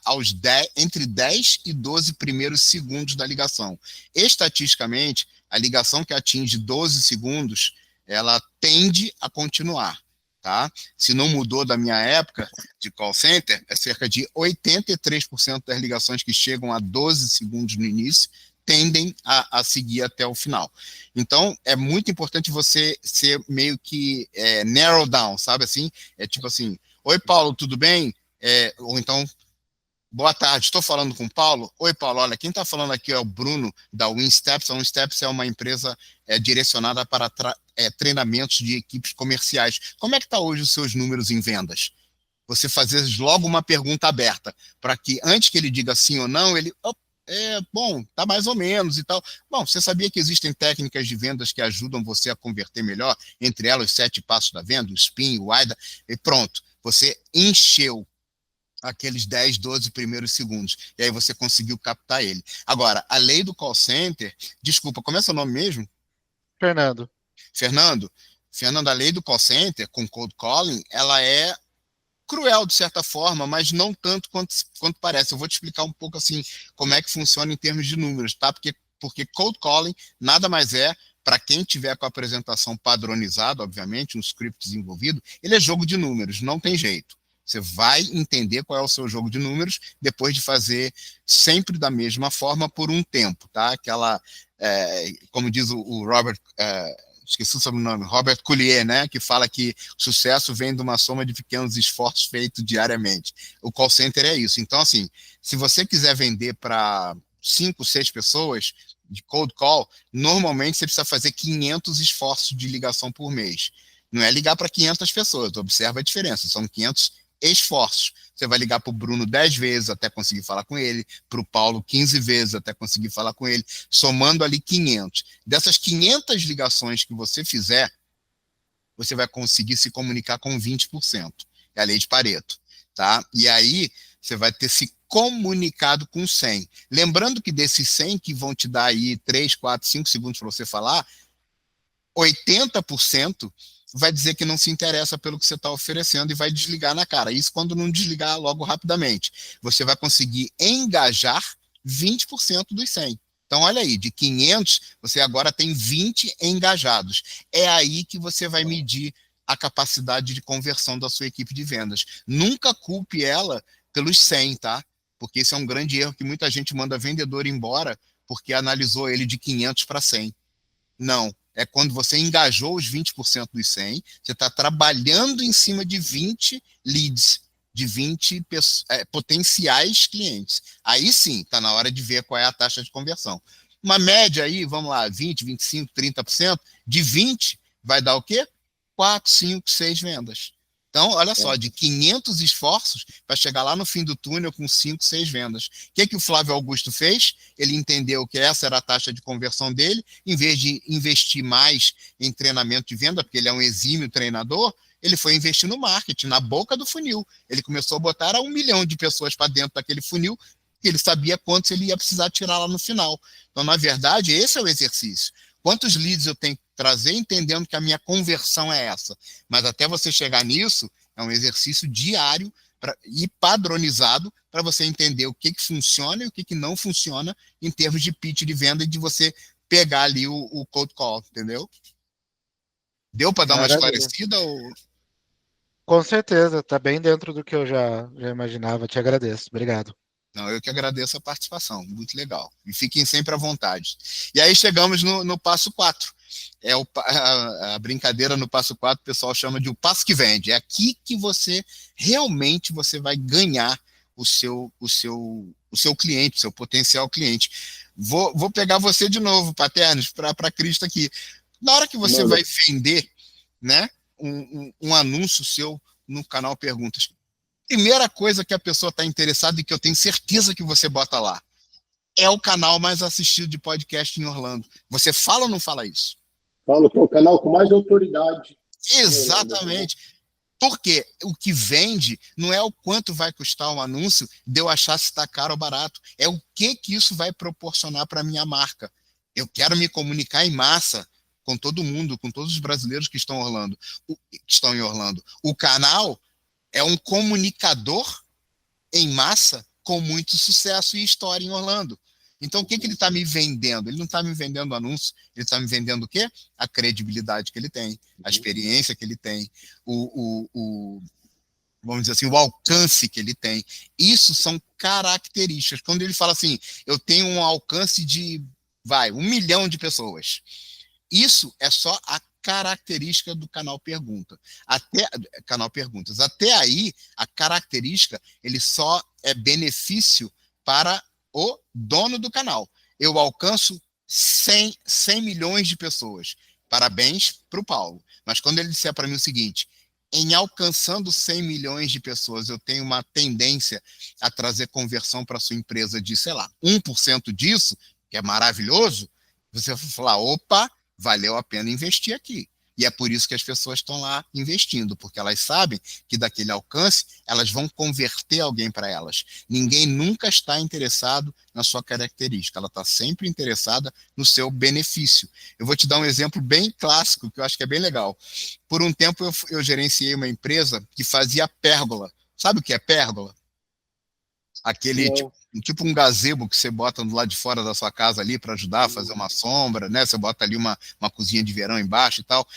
entre 10 e 12 primeiros segundos da ligação. Estatisticamente, a ligação que atinge 12 segundos, ela tende a continuar. Tá? Se não mudou da minha época de call center, é cerca de 83% das ligações que chegam a 12 segundos no início tendem a seguir até o final. Então, é muito importante você ser meio que narrow down, sabe assim? É tipo assim, oi, Paulo, tudo bem? Ou então, boa tarde, estou falando com o Paulo? Oi, Paulo, olha, quem está falando aqui é o Bruno, da Winsteps. A Winsteps é uma empresa direcionada para treinamentos de equipes comerciais. Como é que está hoje os seus números em vendas? Você fazer logo uma pergunta aberta, para que antes que ele diga sim ou não, ele... bom, tá mais ou menos e tal. Bom, você sabia que existem técnicas de vendas que ajudam você a converter melhor? Entre elas, os 7 passos da venda, o SPIN, o AIDA, e pronto. Você encheu aqueles 10, 12 primeiros segundos. E aí você conseguiu captar ele. Agora, a lei do call center... Desculpa, como é seu nome mesmo? Fernando, a lei do call center, com cold calling, ela é cruel, de certa forma, mas não tanto quanto parece. Eu vou te explicar um pouco assim como é que funciona em termos de números, tá? Porque cold calling nada mais é, para quem tiver com a apresentação padronizada, obviamente, um script desenvolvido, ele é jogo de números, não tem jeito. Você vai entender qual é o seu jogo de números depois de fazer sempre da mesma forma por um tempo, tá? Como diz o Robert... esqueci o sobrenome, Robert Collier, né, que fala que o sucesso vem de uma soma de pequenos esforços feitos diariamente. O call center é isso. Então, assim, se você quiser vender para 5, 6 pessoas de cold call, normalmente você precisa fazer 500 esforços de ligação por mês. Não é ligar para 500 pessoas, observa a diferença, são 500 esforços. Você vai ligar para o Bruno 10 vezes até conseguir falar com ele, para o Paulo 15 vezes até conseguir falar com ele, somando ali 500. Dessas 500 ligações que você fizer, você vai conseguir se comunicar com 20%. É a lei de Pareto. Tá? E aí, você vai ter se comunicado com 100. Lembrando que desses 100 que vão te dar aí 3, 4, 5 segundos para você falar, 80% vai dizer que não se interessa pelo que você está oferecendo e vai desligar na cara. Isso quando não desligar logo rapidamente. Você vai conseguir engajar 20% dos 100. Então, olha aí, de 500, você agora tem 20 engajados. É aí que você vai medir a capacidade de conversão da sua equipe de vendas. Nunca culpe ela pelos 100, tá? Porque esse é um grande erro que muita gente manda vendedor embora porque analisou ele de 500 para 100. Não. É quando você engajou os 20% dos 100, você está trabalhando em cima de 20 leads, de 20 potenciais clientes. Aí sim, está na hora de ver qual é a taxa de conversão. uma média aí, vamos lá, 20, 25, 30%, de 20 vai dar o quê? 4, 5, 6 vendas. Então, olha só, de 500 esforços para chegar lá no fim do túnel com 5, 6 vendas. O que o Flávio Augusto fez? Ele entendeu que essa era a taxa de conversão dele, em vez de investir mais em treinamento de venda, porque ele é um exímio treinador, ele foi investir no marketing, na boca do funil. Ele começou a botar 1 milhão de pessoas para dentro daquele funil, e ele sabia quantos ele ia precisar tirar lá no final. Então, na verdade, esse é o exercício. Quantos leads eu tenho que trazer, entendendo que a minha conversão é essa? Mas até você chegar nisso, é um exercício diário e padronizado para você entender o que funciona e o que não funciona em termos de pitch de venda e de você pegar ali o cold call, entendeu? Deu para dar uma esclarecida? Ou... Com certeza, está bem dentro do que eu já imaginava. Te agradeço. Obrigado. Não, eu que agradeço a participação, muito legal. E fiquem sempre à vontade. E aí chegamos no passo 4. A brincadeira no passo 4, o pessoal chama de o passo que vende. É aqui que você realmente vai ganhar o seu cliente, o seu potencial cliente. Vou pegar você de novo, Paternos, para Cristo aqui. Na hora que você vai vender, né, um anúncio seu no canal Perguntas, primeira coisa que a pessoa está interessada e que eu tenho certeza que você bota lá é o canal mais assistido de podcast em Orlando. Você fala ou não fala isso? Falo que é o canal com mais autoridade. Exatamente. Porque o que vende não é o quanto vai custar um anúncio de eu achar se está caro ou barato. É o que isso vai proporcionar para a minha marca. Eu quero me comunicar em massa com todo mundo, com todos os brasileiros que estão em Orlando. O canal é um comunicador em massa com muito sucesso e história em Orlando. Então, o que ele está me vendendo? Ele não está me vendendo anúncio, ele está me vendendo o quê? A credibilidade que ele tem, a experiência que ele tem, vamos dizer assim, o alcance que ele tem. Isso são características. Quando ele fala assim, eu tenho um alcance de, 1 milhão de pessoas. Isso é só a característica do canal Perguntas. Até aí, a característica, ele só é benefício para o dono do canal. Eu alcanço 100 milhões de pessoas. Parabéns para o Paulo. Mas quando ele disser para mim o seguinte, em alcançando 100 milhões de pessoas, eu tenho uma tendência a trazer conversão para a sua empresa de, 1% disso, que é maravilhoso, você vai falar, opa, valeu a pena investir aqui. E é por isso que as pessoas estão lá investindo, porque elas sabem que daquele alcance, elas vão converter alguém para elas. Ninguém nunca está interessado na sua característica, ela está sempre interessada no seu benefício. Eu vou te dar um exemplo bem clássico, que eu acho que é bem legal. Por um tempo, eu gerenciei uma empresa que fazia pérgola. Sabe o que é pérgola? Aquele tipo um gazebo que você bota do lado de fora da sua casa ali para ajudar a fazer uma sombra, né? Você bota ali uma cozinha de verão embaixo e tal.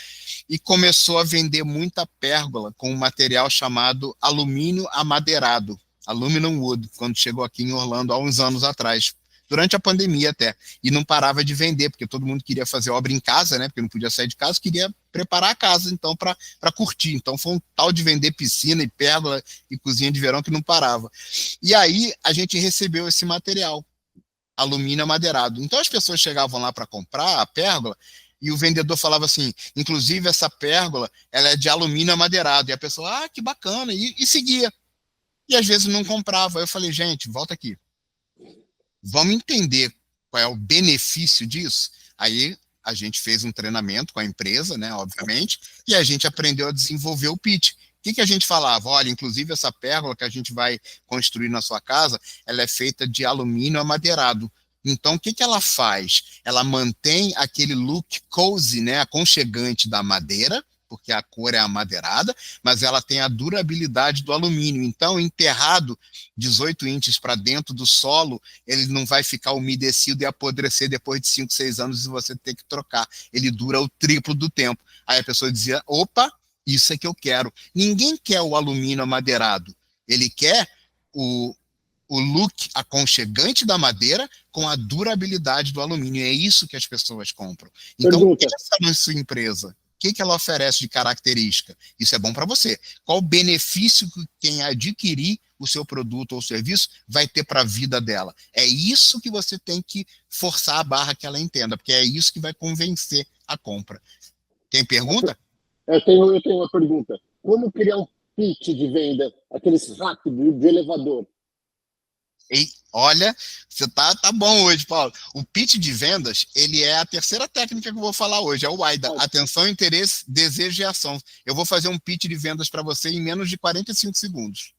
E começou a vender muita pérgola com um material chamado alumínio amadeirado, aluminum wood, quando chegou aqui em Orlando há uns anos atrás, durante a pandemia até. E não parava de vender, porque todo mundo queria fazer obra em casa, né? Porque não podia sair de casa, queria preparar a casa, então, para curtir. Então, foi um tal de vender piscina e pérgola e cozinha de verão que não parava. E aí, a gente recebeu esse material, alumínio amadeirado. Então, as pessoas chegavam lá para comprar a pérgola e o vendedor falava assim, inclusive, essa pérgola, ela é de alumínio amadeirado. E a pessoa, que bacana, e seguia. E, às vezes, não comprava. Eu falei, gente, volta aqui. Vamos entender qual é o benefício disso? Aí a gente fez um treinamento com a empresa, né, obviamente, e a gente aprendeu a desenvolver o pitch. O que a gente falava? Olha, inclusive essa pérgola que a gente vai construir na sua casa, ela é feita de alumínio amadeirado. Então, o que ela faz? Ela mantém aquele look cozy, né, aconchegante da madeira, porque a cor é amadeirada, mas ela tem a durabilidade do alumínio. Então, enterrado 18 inches para dentro do solo, ele não vai ficar umedecido e apodrecer depois de 5, 6 anos e você ter que trocar. Ele dura o triplo do tempo. Aí a pessoa dizia, opa, isso é que eu quero. Ninguém quer o alumínio amadeirado. Ele quer o look aconchegante da madeira com a durabilidade do alumínio. É isso que as pessoas compram. Então, pensa na sua empresa. que ela oferece de característica? Isso é bom para você. Qual o benefício que quem adquirir o seu produto ou serviço vai ter para a vida dela? É isso que você tem que forçar a barra que ela entenda, porque é isso que vai convencer a compra. Tem pergunta? Eu tenho uma pergunta. Como criar um pitch de venda, aqueles rápidos de elevador? E olha, você tá bom hoje, Paulo. O pitch de vendas, ele é a terceira técnica que eu vou falar hoje, é o AIDA, atenção, interesse, desejo e ação. Eu vou fazer um pitch de vendas para você em menos de 45 segundos.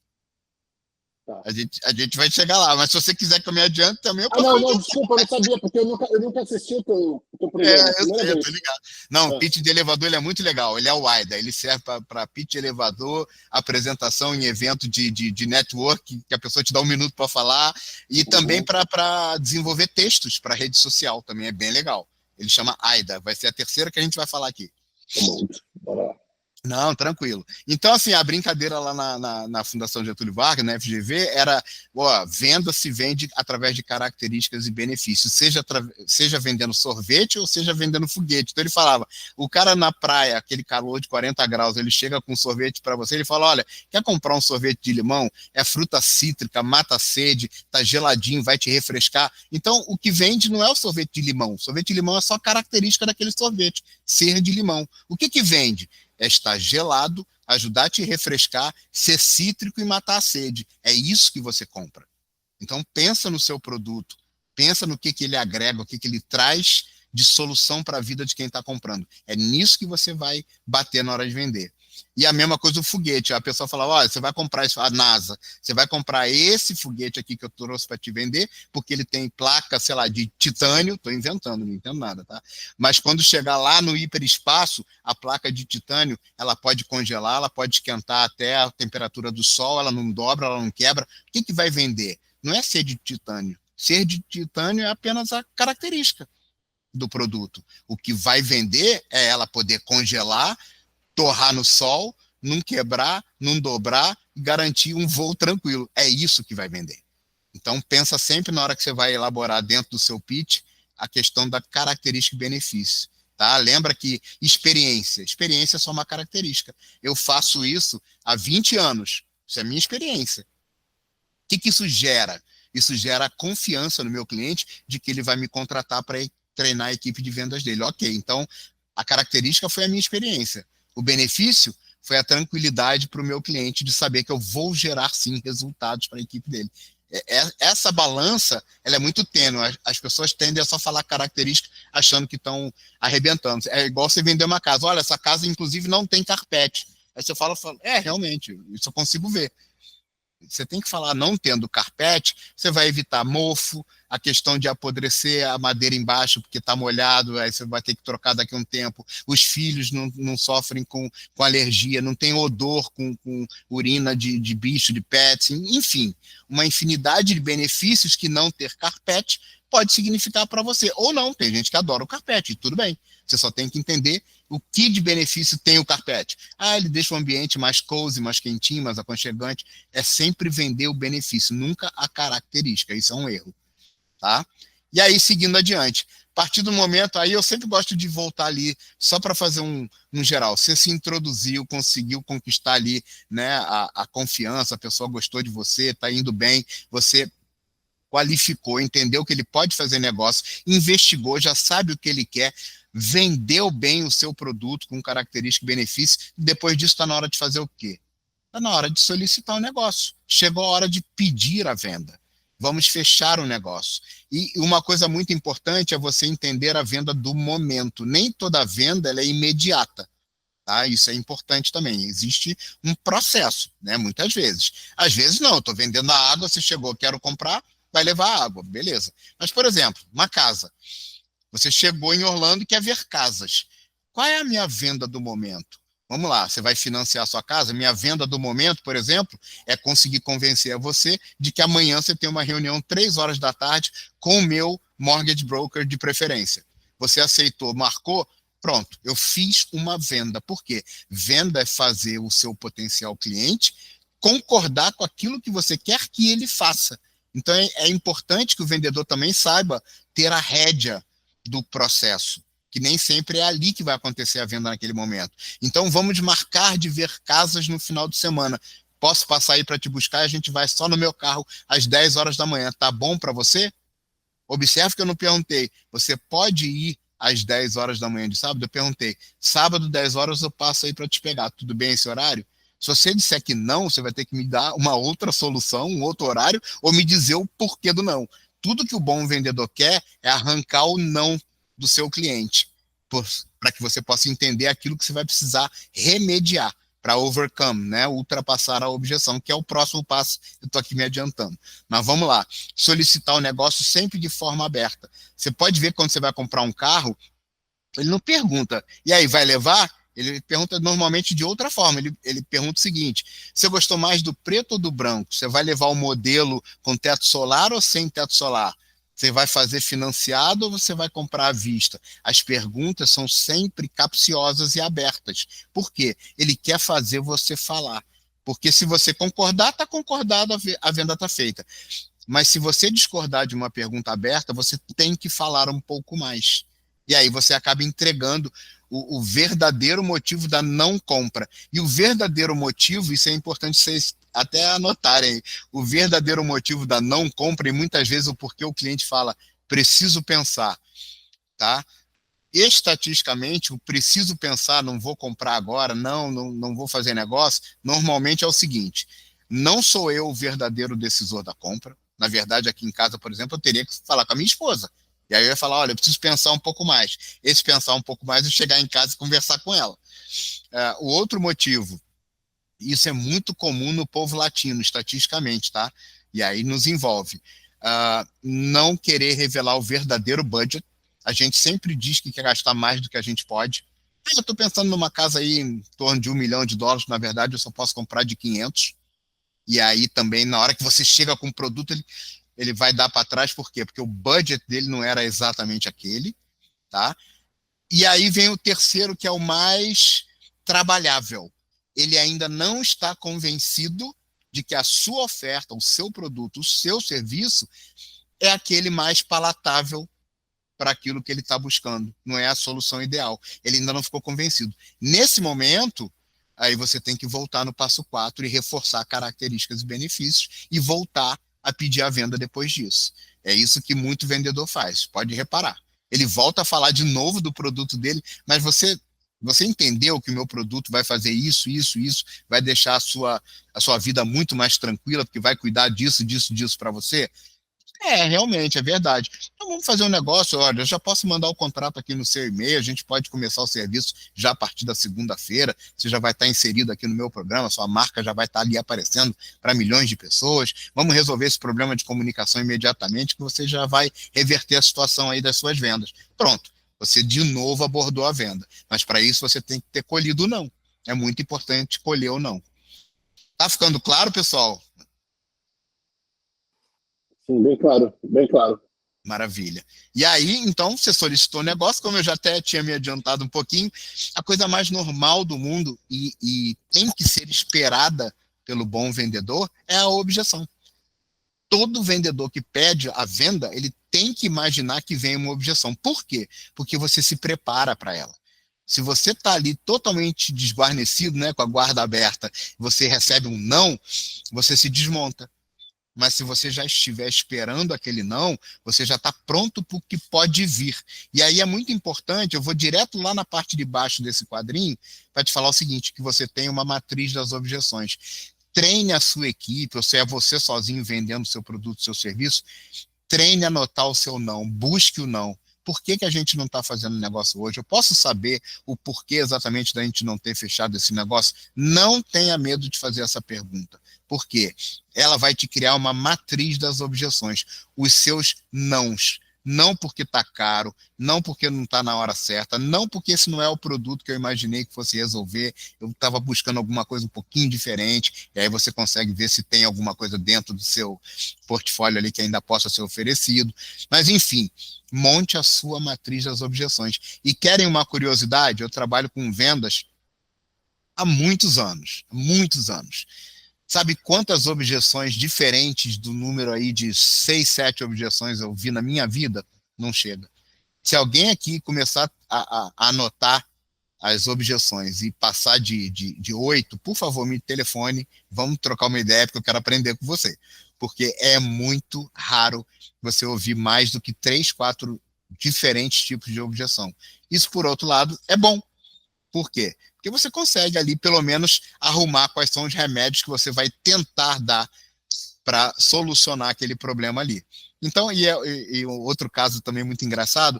Tá. A gente vai chegar lá, mas se você quiser que eu me adiante também, eu posso não, desculpa, eu não sabia, porque eu nunca assisti o teu programa. Eu tô ligado. Não, o pitch de elevador ele é muito legal, ele é o AIDA, ele serve para pitch de elevador, apresentação em evento de network, que a pessoa te dá 1 minuto para falar, e também para desenvolver textos para rede social, também é bem legal. Ele chama AIDA, vai ser a terceira que a gente vai falar aqui. Tá bom, bora lá. Não, tranquilo. Então, assim, a brincadeira lá na Fundação Getúlio Vargas, na FGV, era, venda se vende através de características e benefícios, seja vendendo sorvete ou seja vendendo foguete. Então ele falava, o cara na praia, aquele calor de 40 graus, ele chega com sorvete para você, ele fala, olha, quer comprar um sorvete de limão? É fruta cítrica, mata a sede, tá geladinho, vai te refrescar. Então, o que vende não é o sorvete de limão. O sorvete de limão é só característica daquele sorvete, ser de limão. O que vende? É estar gelado, ajudar a te refrescar, ser cítrico e matar a sede. É isso que você compra. Então, pensa no seu produto, pensa no que ele agrega, o que ele traz de solução para a vida de quem está comprando. É nisso que você vai bater na hora de vender. E a mesma coisa o foguete. A pessoa fala, olha, você vai comprar isso, a NASA, você vai comprar esse foguete aqui que eu trouxe para te vender, porque ele tem placa, sei lá, de titânio, estou inventando, não entendo nada, tá? Mas quando chegar lá no hiperespaço, a placa de titânio, ela pode congelar, ela pode esquentar até a temperatura do sol, ela não dobra, ela não quebra. O que vai vender? Não é ser de titânio. Ser de titânio é apenas a característica do produto. O que vai vender é ela poder congelar, torrar no sol, não quebrar, não dobrar e garantir um voo tranquilo. É isso que vai vender. Então, pensa sempre na hora que você vai elaborar dentro do seu pitch a questão da característica e benefício. Tá? Lembra que experiência é só uma característica. Eu faço isso há 20 anos. Isso é minha experiência. O que isso gera? Isso gera confiança no meu cliente de que ele vai me contratar para treinar a equipe de vendas dele. Ok, então a característica foi a minha experiência. O benefício foi a tranquilidade para o meu cliente de saber que eu vou gerar, sim, resultados para a equipe dele. Essa balança, ela é muito tênue. As pessoas tendem a só falar características achando que estão arrebentando. É igual você vender uma casa. Olha, essa casa, inclusive, não tem carpete. Aí você fala, realmente, isso eu consigo ver. Você tem que falar, não tendo carpete, você vai evitar mofo, a questão de apodrecer a madeira embaixo porque está molhado, aí você vai ter que trocar daqui a um tempo. Os filhos não sofrem com alergia, não tem odor com urina de bicho, de pets, enfim. Uma infinidade de benefícios que não ter carpete pode significar para você. Ou não, tem gente que adora o carpete, tudo bem. Você só tem que entender o que de benefício tem o carpete. Ele deixa o ambiente mais cozy, mais quentinho, mais aconchegante. É sempre vender o benefício, nunca a característica. Isso é um erro. Tá? E aí, seguindo adiante. A partir do momento, aí eu sempre gosto de voltar ali, só para fazer um geral. Você se introduziu, conseguiu conquistar ali, né, a confiança, a pessoa gostou de você, está indo bem, você qualificou, entendeu que ele pode fazer negócio, investigou, já sabe o que ele quer, vendeu bem o seu produto com característica e benefício, e depois disso está na hora de fazer o quê? Está na hora de solicitar o negócio. Chegou a hora de pedir a venda. Vamos fechar o negócio. E uma coisa muito importante é você entender a venda do momento. Nem toda venda ela é imediata. Tá? Isso é importante também. Existe um processo, né? Muitas vezes. Às vezes não, estou vendendo a água, você chegou, quero comprar, vai levar a água, beleza. Mas, por exemplo, uma casa. Você chegou em Orlando e quer ver casas. Qual é a minha venda do momento? Vamos lá, você vai financiar a sua casa? Minha venda do momento, por exemplo, é conseguir convencer a você de que amanhã você tem uma reunião 3 horas da tarde com o meu mortgage broker de preferência. Você aceitou, marcou? Pronto, eu fiz uma venda. Por quê? Venda é fazer o seu potencial cliente concordar com aquilo que você quer que ele faça. Então é importante que o vendedor também saiba ter a rédea do processo, que nem sempre é ali que vai acontecer a venda naquele momento. Então, vamos marcar de ver casas no final de semana. Posso passar aí para te buscar e a gente vai só no meu carro às 10 horas da manhã. Tá bom para você? Observe que eu não perguntei, você pode ir às 10 horas da manhã de sábado? Eu perguntei, sábado, 10 horas, eu passo aí para te pegar. Tudo bem esse horário? Se você disser que não, você vai ter que me dar uma outra solução, um outro horário, ou me dizer o porquê do não. Tudo que o bom vendedor quer é arrancar o não do seu cliente, para que você possa entender aquilo que você vai precisar remediar, para overcome, né, ultrapassar a objeção, que é o próximo passo, eu estou aqui me adiantando. Mas vamos lá, solicitar o negócio sempre de forma aberta. Você pode ver quando você vai comprar um carro, ele não pergunta, e aí, vai levar? Ele pergunta normalmente de outra forma, ele pergunta o seguinte, você gostou mais do preto ou do branco? Você vai levar o modelo com teto solar ou sem teto solar? Você vai fazer financiado ou você vai comprar à vista? As perguntas são sempre capciosas e abertas. Por quê? Ele quer fazer você falar. Porque se você concordar, está concordado, a venda está feita. Mas se você discordar de uma pergunta aberta, você tem que falar um pouco mais. E aí você acaba entregando o verdadeiro motivo da não compra. E o verdadeiro motivo, isso é importante vocês até anotarem, o verdadeiro motivo da não compra, e muitas vezes o porquê o cliente fala, preciso pensar, tá? Estatisticamente, o preciso pensar, não vou comprar agora, não vou fazer negócio, normalmente é o seguinte, não sou eu o verdadeiro decisor da compra. Na verdade, aqui em casa, por exemplo, eu teria que falar com a minha esposa. E aí eu ia falar, olha, eu preciso pensar um pouco mais. Esse pensar um pouco mais é chegar em casa e conversar com ela. O outro motivo, isso é muito comum no povo latino, estatisticamente, tá? E aí nos envolve. Não querer revelar o verdadeiro budget. A gente sempre diz que quer gastar mais do que a gente pode. Eu estou pensando numa casa aí em torno de $1 milhão, na verdade eu só posso comprar de 500. E aí também, na hora que você chega com o produto, ele vai dar para trás, por quê? Porque o budget dele não era exatamente aquele, tá? E aí vem o terceiro, que é o mais trabalhável. Ele ainda não está convencido de que a sua oferta, o seu produto, o seu serviço é aquele mais palatável para aquilo que ele está buscando. Não é a solução ideal. Ele ainda não ficou convencido. Nesse momento, aí você tem que voltar no passo 4 e reforçar características e benefícios e voltar a pedir a venda depois disso. É isso que muito vendedor faz, pode reparar. Ele volta a falar de novo do produto dele, mas você entendeu que o meu produto vai fazer isso, vai deixar a sua vida muito mais tranquila, porque vai cuidar disso para você? Realmente, é verdade. Então vamos fazer um negócio, olha, eu já posso mandar o contrato aqui no seu e-mail, a gente pode começar o serviço já a partir da segunda-feira, você já vai estar inserido aqui no meu programa, sua marca já vai estar ali aparecendo para milhões de pessoas, vamos resolver esse problema de comunicação imediatamente, que você já vai reverter a situação aí das suas vendas. Pronto, você de novo abordou a venda, mas para isso você tem que ter colhido o não. É muito importante colher o não. Tá ficando claro, pessoal? Sim, bem claro, bem claro. Maravilha. E aí, então, você solicitou o negócio, como eu já até tinha me adiantado um pouquinho, a coisa mais normal do mundo e tem que ser esperada pelo bom vendedor é a objeção. Todo vendedor que pede a venda, ele tem que imaginar que vem uma objeção. Por quê? Porque você se prepara para ela. Se você está ali totalmente desguarnecido, né, com a guarda aberta, você recebe um não, você se desmonta. Mas se você já estiver esperando aquele não, você já está pronto para o que pode vir. E aí é muito importante, eu vou direto lá na parte de baixo desse quadrinho, para te falar o seguinte, que você tem uma matriz das objeções. Treine a sua equipe, ou se é você sozinho vendendo seu produto, seu serviço, treine a anotar o seu não, busque o não. Por que a gente não está fazendo negócio hoje? Eu posso saber o porquê exatamente da gente não ter fechado esse negócio? Não tenha medo de fazer essa pergunta. Por quê? Ela vai te criar uma matriz das objeções, os seus nãos. Não porque está caro, não porque não está na hora certa, não porque esse não é o produto que eu imaginei que fosse resolver, eu estava buscando alguma coisa um pouquinho diferente, e aí você consegue ver se tem alguma coisa dentro do seu portfólio ali que ainda possa ser oferecido. Mas, enfim, monte a sua matriz das objeções. E querem uma curiosidade? Eu trabalho com vendas há muitos anos, muitos anos. Sabe quantas objeções diferentes do número aí de 6, 7 objeções eu vi na minha vida? Não chega. Se alguém aqui começar a anotar as objeções e passar de 8, por favor, me telefone, vamos trocar uma ideia, porque eu quero aprender com você. Porque é muito raro você ouvir mais do que 3, 4 diferentes tipos de objeção. Isso, por outro lado, é bom. Por quê? Porque você consegue ali, pelo menos, arrumar quais são os remédios que você vai tentar dar para solucionar aquele problema ali. Então, e outro caso também muito engraçado,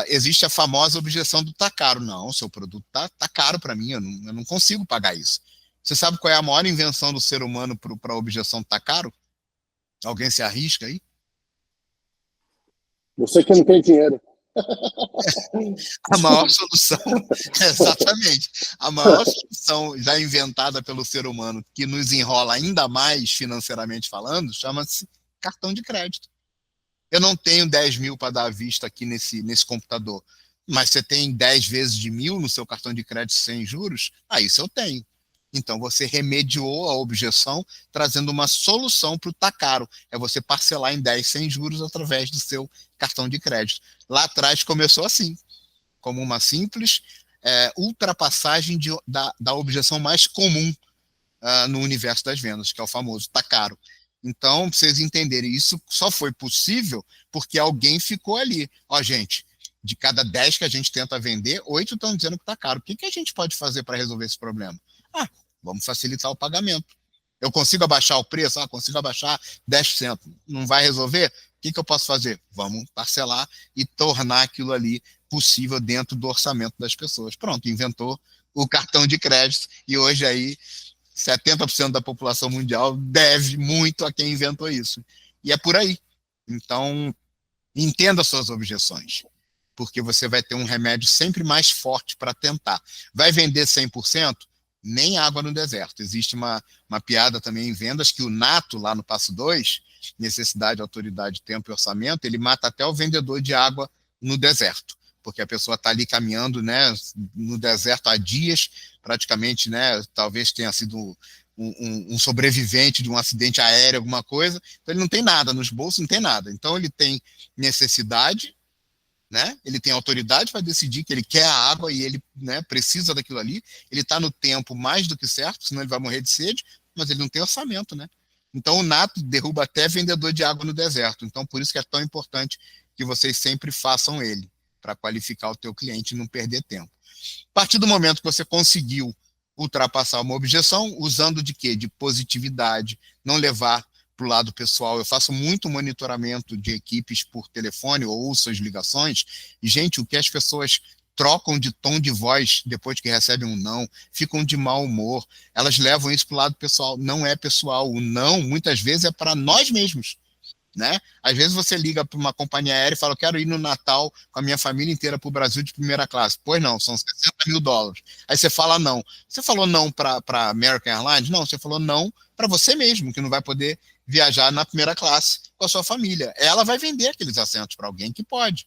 existe a famosa objeção do tá caro. Não, seu produto tá caro para mim, eu não consigo pagar isso. Você sabe qual é a maior invenção do ser humano para a objeção tá caro? Alguém se arrisca aí? Você que não tem dinheiro. A maior solução, exatamente, a maior solução já inventada pelo ser humano, que nos enrola ainda mais financeiramente falando, chama-se cartão de crédito. Eu não tenho 10 mil para dar à vista aqui nesse computador, mas você tem 10 vezes de 1.000 no seu cartão de crédito sem juros? Isso eu tenho. Então você remediou a objeção, trazendo uma solução para o tá caro. É você parcelar em 10 sem juros através do seu cartão de crédito. Lá atrás começou assim, como uma simples ultrapassagem da objeção mais comum no universo das vendas, que é o famoso tá caro. Então, para vocês entenderem, isso só foi possível porque alguém ficou ali. Gente, de cada 10 que a gente tenta vender, 8 estão dizendo que está caro. O que a gente pode fazer para resolver esse problema? Vamos facilitar o pagamento. Eu consigo abaixar o preço? Consigo abaixar 10%. Não vai resolver? O que eu posso fazer? Vamos parcelar e tornar aquilo ali possível dentro do orçamento das pessoas. Pronto, inventou o cartão de crédito e hoje aí 70% da população mundial deve muito a quem inventou isso. E é por aí. Então, entenda suas objeções, porque você vai ter um remédio sempre mais forte para tentar. Vai vender 100%? Nem água no deserto. Existe uma piada também em vendas que o nato, lá no passo 2, necessidade, autoridade, tempo e orçamento, ele mata até o vendedor de água no deserto, porque a pessoa está ali caminhando, né, no deserto há dias, praticamente, né, talvez tenha sido um sobrevivente de um acidente aéreo, alguma coisa, então ele não tem nada nos bolsos, não tem nada. Então ele tem necessidade, né? Ele tem autoridade para decidir que ele quer a água e ele, né, precisa daquilo ali. Ele está no tempo mais do que certo, senão ele vai morrer de sede, mas ele não tem orçamento, né? Então o nato derruba até vendedor de água no deserto. Então por isso que é tão importante que vocês sempre façam ele, para qualificar o teu cliente e não perder tempo. A partir do momento que você conseguiu ultrapassar uma objeção, usando de quê? De positividade, não levar para o lado pessoal. Eu faço muito monitoramento de equipes por telefone ou ouço as ligações, e, gente, o que as pessoas trocam de tom de voz depois que recebem um não, ficam de mau humor, elas levam isso para o lado pessoal. Não é pessoal, o não, muitas vezes, é para nós mesmos. Né? Às vezes você liga para uma companhia aérea e fala, eu quero ir no Natal com a minha família inteira para o Brasil de primeira classe. Pois não, são $60.000. Aí você fala não. Você falou não para American Airlines? Não, você falou não para você mesmo, que não vai poder viajar na primeira classe com a sua família. Ela vai vender aqueles assentos para alguém que pode.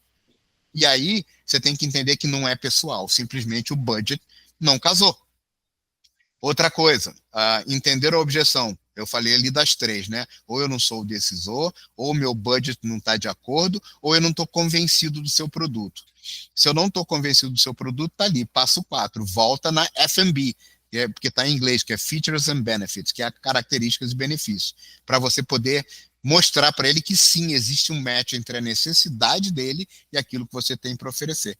E aí você tem que entender que não é pessoal, simplesmente o budget não casou. Outra coisa, entender a objeção. Eu falei ali das 3, né? Ou eu não sou o decisor, ou o meu budget não está de acordo, ou eu não estou convencido do seu produto. Se eu não estou convencido do seu produto, está ali, passo 4, volta na F&B, porque está em inglês, que é Features and Benefits, que é características e benefícios, para você poder mostrar para ele que sim, existe um match entre a necessidade dele e aquilo que você tem para oferecer.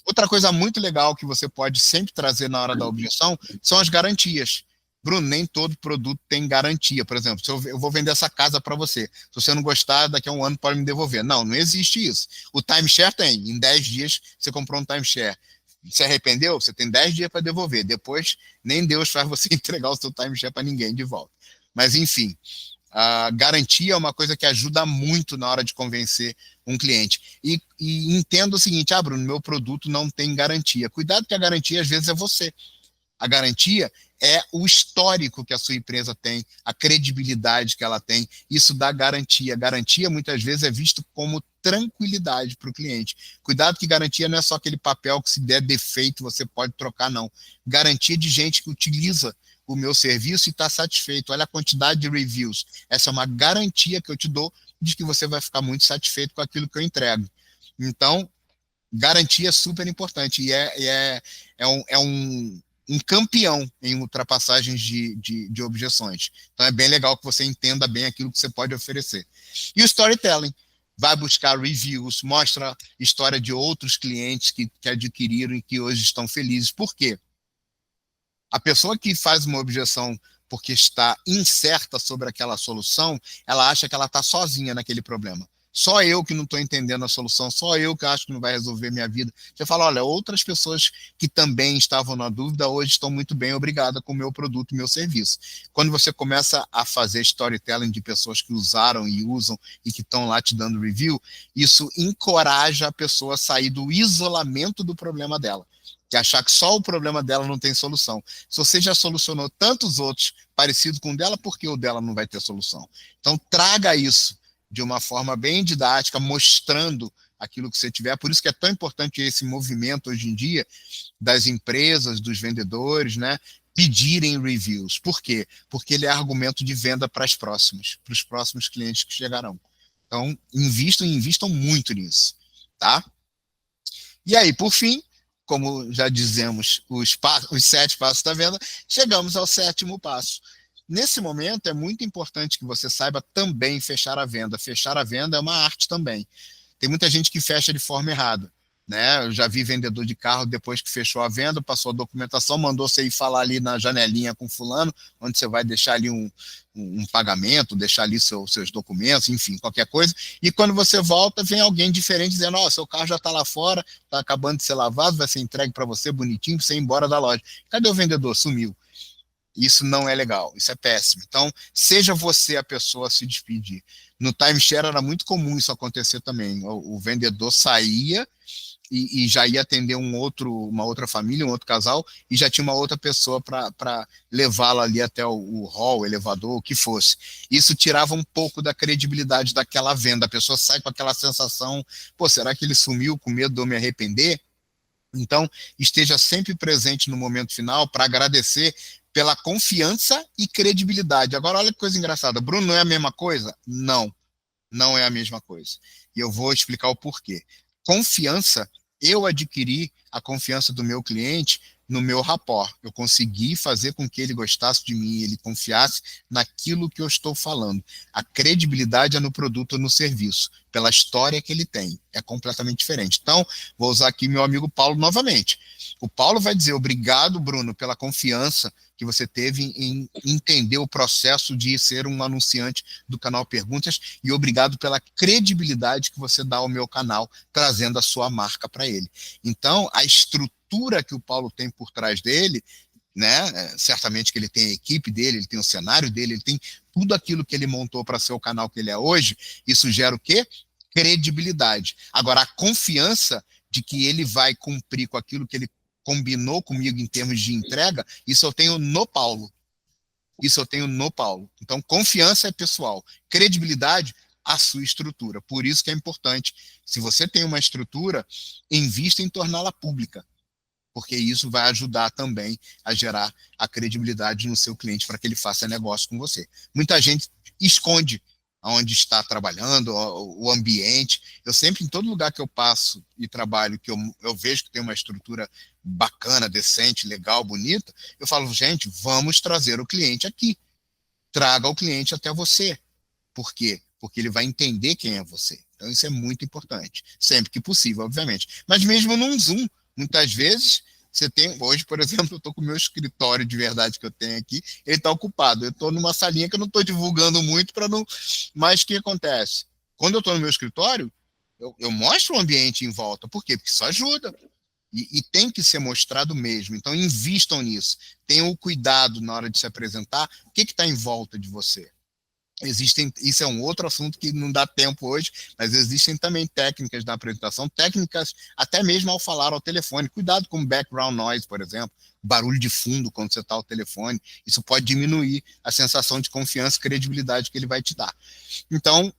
Outra coisa muito legal que você pode sempre trazer na hora da objeção são as garantias. Bruno, nem todo produto tem garantia. Por exemplo, se eu vou vender essa casa para você, se você não gostar, daqui a um ano pode me devolver. Não existe isso. O timeshare tem. Em 10 dias você comprou um timeshare. Se arrependeu, você tem 10 dias para devolver. Depois, nem Deus faz você entregar o seu timeshare para ninguém de volta. Mas, enfim, a garantia é uma coisa que ajuda muito na hora de convencer um cliente. E entenda o seguinte, Bruno, meu produto não tem garantia. Cuidado que a garantia, às vezes, é você. A garantia é o histórico que a sua empresa tem, a credibilidade que ela tem, isso dá garantia. Garantia, muitas vezes, é visto como tranquilidade para o cliente. Cuidado que garantia não é só aquele papel que, se der defeito, você pode trocar, não. Garantia de gente que utiliza o meu serviço e está satisfeito. Olha a quantidade de reviews. Essa é uma garantia que eu te dou de que você vai ficar muito satisfeito com aquilo que eu entrego. Então, Garantia é super importante e é um campeão em ultrapassagens de objeções. Então é bem legal que você entenda bem aquilo que você pode oferecer. E o storytelling. Vai buscar reviews, mostra história de outros clientes que adquiriram e que hoje estão felizes. Por quê? A pessoa que faz uma objeção porque está incerta sobre aquela solução, ela acha que ela está sozinha naquele problema. Só eu que não estou entendendo a solução, só eu que acho que não vai resolver minha vida. Você fala, olha, outras pessoas que também estavam na dúvida hoje estão muito bem, obrigada, com o meu produto e meu serviço. Quando você começa a fazer storytelling de pessoas que usaram e usam e que estão lá te dando review, isso encoraja a pessoa a sair do isolamento do problema dela, que achar que só o problema dela não tem solução. Se você já solucionou tantos outros parecidos com o dela, por que o dela não vai ter solução? Então, traga isso de uma forma bem didática, mostrando aquilo que você tiver. Por isso que é tão importante esse movimento hoje em dia das empresas, dos vendedores, né, pedirem reviews. Por quê? Porque ele é argumento de venda para os próximos clientes que chegarão. Então, invistam muito nisso, tá? E aí, por fim, como já dizemos, os 7 passos da venda, chegamos ao 7º passo. Nesse momento, é muito importante que você saiba também fechar a venda. Fechar a venda é uma arte também. Tem muita gente que fecha de forma errada, né? Eu já vi vendedor de carro, depois que fechou a venda, passou a documentação, mandou você ir falar ali na janelinha com fulano, onde você vai deixar ali um pagamento, deixar ali seus documentos, enfim, qualquer coisa. E quando você volta, vem alguém diferente dizendo, ó, seu carro já está lá fora, está acabando de ser lavado, vai ser entregue para você bonitinho, para você ir embora da loja. Cadê o vendedor? Sumiu. Isso não é legal, isso é péssimo. Então, seja você a pessoa a se despedir. No timeshare era muito comum isso acontecer também. O vendedor saía e já ia atender uma outra família, um outro casal, e já tinha uma outra pessoa para levá-la ali até o hall, o elevador, o que fosse. Isso tirava um pouco da credibilidade daquela venda. A pessoa sai com aquela sensação, pô, será que ele sumiu com medo de eu me arrepender? Então, esteja sempre presente no momento final para agradecer pela confiança e credibilidade. Agora, olha que coisa engraçada. Bruno, não é a mesma coisa? Não, não é a mesma coisa. E eu vou explicar o porquê. Confiança, eu adquiri a confiança do meu cliente no meu rapport. Eu consegui fazer com que ele gostasse de mim, ele confiasse naquilo que eu estou falando. A credibilidade é no produto ou no serviço, pela história que ele tem. É completamente diferente. Então, vou usar aqui meu amigo Paulo novamente. O Paulo vai dizer, obrigado, Bruno, pela confiança que você teve em entender o processo de ser um anunciante do canal Perguntas e obrigado pela credibilidade que você dá ao meu canal, trazendo a sua marca para ele. Então, a estrutura que o Paulo tem por trás dele, né, certamente que ele tem a equipe dele, ele tem o cenário dele, ele tem tudo aquilo que ele montou para ser o canal que ele é hoje, isso gera o quê? Credibilidade. Agora, a confiança de que ele vai cumprir com aquilo que ele combinou comigo em termos de entrega, isso eu tenho no Paulo. Isso eu tenho no Paulo. Então, confiança é pessoal. Credibilidade, a sua estrutura. Por isso que é importante, se você tem uma estrutura, invista em torná-la pública, porque isso vai ajudar também a gerar a credibilidade no seu cliente para que ele faça negócio com você. Muita gente esconde onde está trabalhando, o ambiente. Eu sempre, em todo lugar que eu passo e trabalho, que eu vejo que tem uma estrutura bacana, decente, legal, bonita, eu falo, gente, vamos trazer o cliente aqui. Traga o cliente até você. Por quê? Porque ele vai entender quem é você. Então, isso é muito importante. Sempre que possível, obviamente. Mas mesmo num Zoom, muitas vezes, você tem... Hoje, por exemplo, eu estou com o meu escritório de verdade que eu tenho aqui, ele está ocupado. Eu estou numa salinha que eu não estou divulgando muito para não... Mas o que acontece? Quando eu estou no meu escritório, eu mostro o ambiente em volta. Por quê? Porque isso ajuda. E tem que ser mostrado mesmo. Então, invistam nisso. Tenham o cuidado na hora de se apresentar. O que está em volta de você? Isso é um outro assunto que não dá tempo hoje, mas existem também técnicas da apresentação, técnicas até mesmo ao falar ao telefone. Cuidado com background noise, por exemplo, barulho de fundo quando você está ao telefone. Isso pode diminuir a sensação de confiança e credibilidade que ele vai te dar. Então,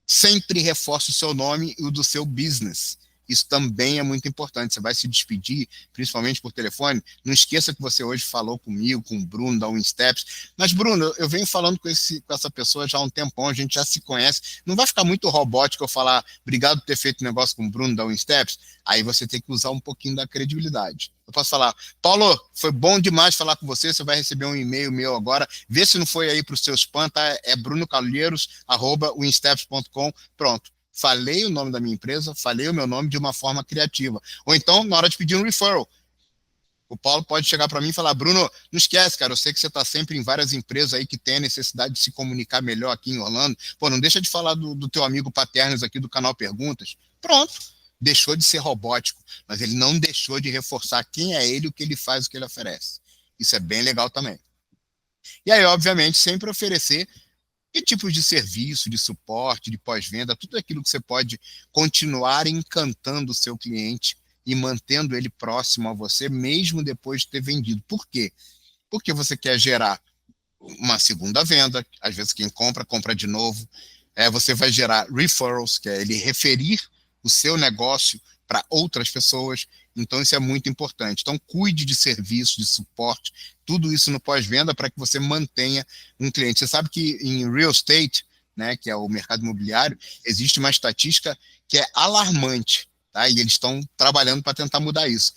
sempre reforce o seu nome e o do seu business. Isso também é muito importante. Você vai se despedir, principalmente por telefone. Não esqueça que você hoje falou comigo, com o Bruno da Winsteps. Mas, Bruno, eu venho falando com essa pessoa já há um tempão, a gente já se conhece. Não vai ficar muito robótico eu falar obrigado por ter feito negócio com o Bruno da Winsteps? Aí você tem que usar um pouquinho da credibilidade. Eu posso falar, Paulo, foi bom demais falar com você, você vai receber um e-mail meu agora, vê se não foi aí para o seu spam, tá? É brunocalheiros@winsteps.com, pronto. Falei o nome da minha empresa, falei o meu nome de uma forma criativa. Ou então, na hora de pedir um referral, o Paulo pode chegar para mim e falar, Bruno, não esquece, cara, eu sei que você está sempre em várias empresas aí que tem a necessidade de se comunicar melhor aqui em Orlando. Pô, não deixa de falar do teu amigo Paternos aqui do canal Perguntas. Pronto. Deixou de ser robótico, mas ele não deixou de reforçar quem é ele, o que ele faz, o que ele oferece. Isso é bem legal também. E aí, obviamente, sempre oferecer que tipos de serviço, de suporte, de pós-venda, tudo aquilo que você pode continuar encantando o seu cliente e mantendo ele próximo a você, mesmo depois de ter vendido. Por quê? Porque você quer gerar uma segunda venda, às vezes quem compra, compra de novo. Você vai gerar referrals, que é ele referir o seu negócio para outras pessoas. Então, isso é muito importante. Então, cuide de serviço, de suporte, tudo isso no pós-venda para que você mantenha um cliente. Você sabe que em real estate, né, que é o mercado imobiliário, existe uma estatística que é alarmante, tá? E eles estão trabalhando para tentar mudar isso.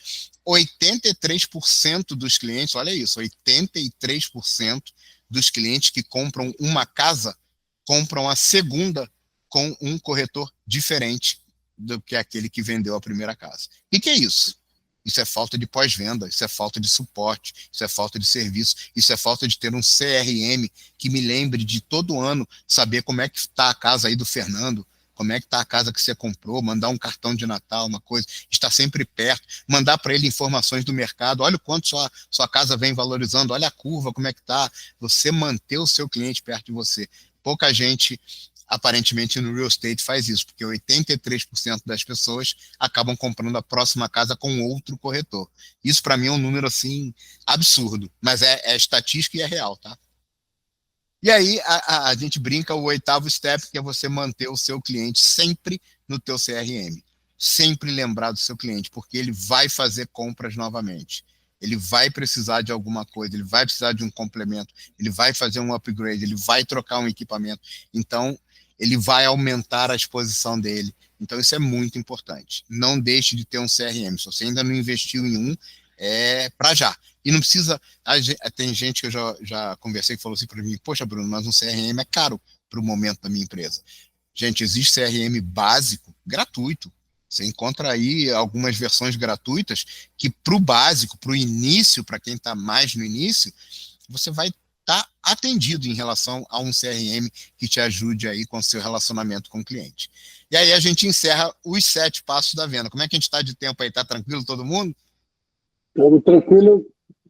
83% dos clientes, olha isso, 83% dos clientes que compram uma casa compram a segunda com um corretor diferente do que aquele que vendeu a primeira casa. O que é isso? Isso é falta de pós-venda, isso é falta de suporte, isso é falta de serviço, isso é falta de ter um CRM que me lembre de todo ano saber como é que está a casa aí do Fernando, como é que está a casa que você comprou, mandar um cartão de Natal, uma coisa, estar sempre perto, mandar para ele informações do mercado, olha o quanto sua casa vem valorizando, olha a curva, como é que está, você manter o seu cliente perto de você. Pouca gente aparentemente no real estate faz isso, porque 83% das pessoas acabam comprando a próxima casa com outro corretor. Isso para mim é um número assim absurdo, mas é estatística e é real, tá? E aí a gente brinca o 8º step, que é você manter o seu cliente sempre no teu CRM, sempre lembrar do seu cliente, porque ele vai fazer compras novamente. Ele vai precisar de alguma coisa, ele vai precisar de um complemento, ele vai fazer um upgrade, ele vai trocar um equipamento. Então, ele vai aumentar a exposição dele. Então, isso é muito importante. Não deixe de ter um CRM. Se você ainda não investiu em um, é para já. E não precisa... Tem gente que eu já conversei que falou assim para mim, poxa, Bruno, mas um CRM é caro para o momento da minha empresa. Gente, existe CRM básico, gratuito. Você encontra aí algumas versões gratuitas que para o básico, para o início, para quem está mais no início, você vai estar atendido em relação a um CRM que te ajude aí com o seu relacionamento com o cliente. E aí a gente encerra os 7 passos da venda. Como é que a gente está de tempo aí? Está tranquilo todo mundo? Tudo tranquilo.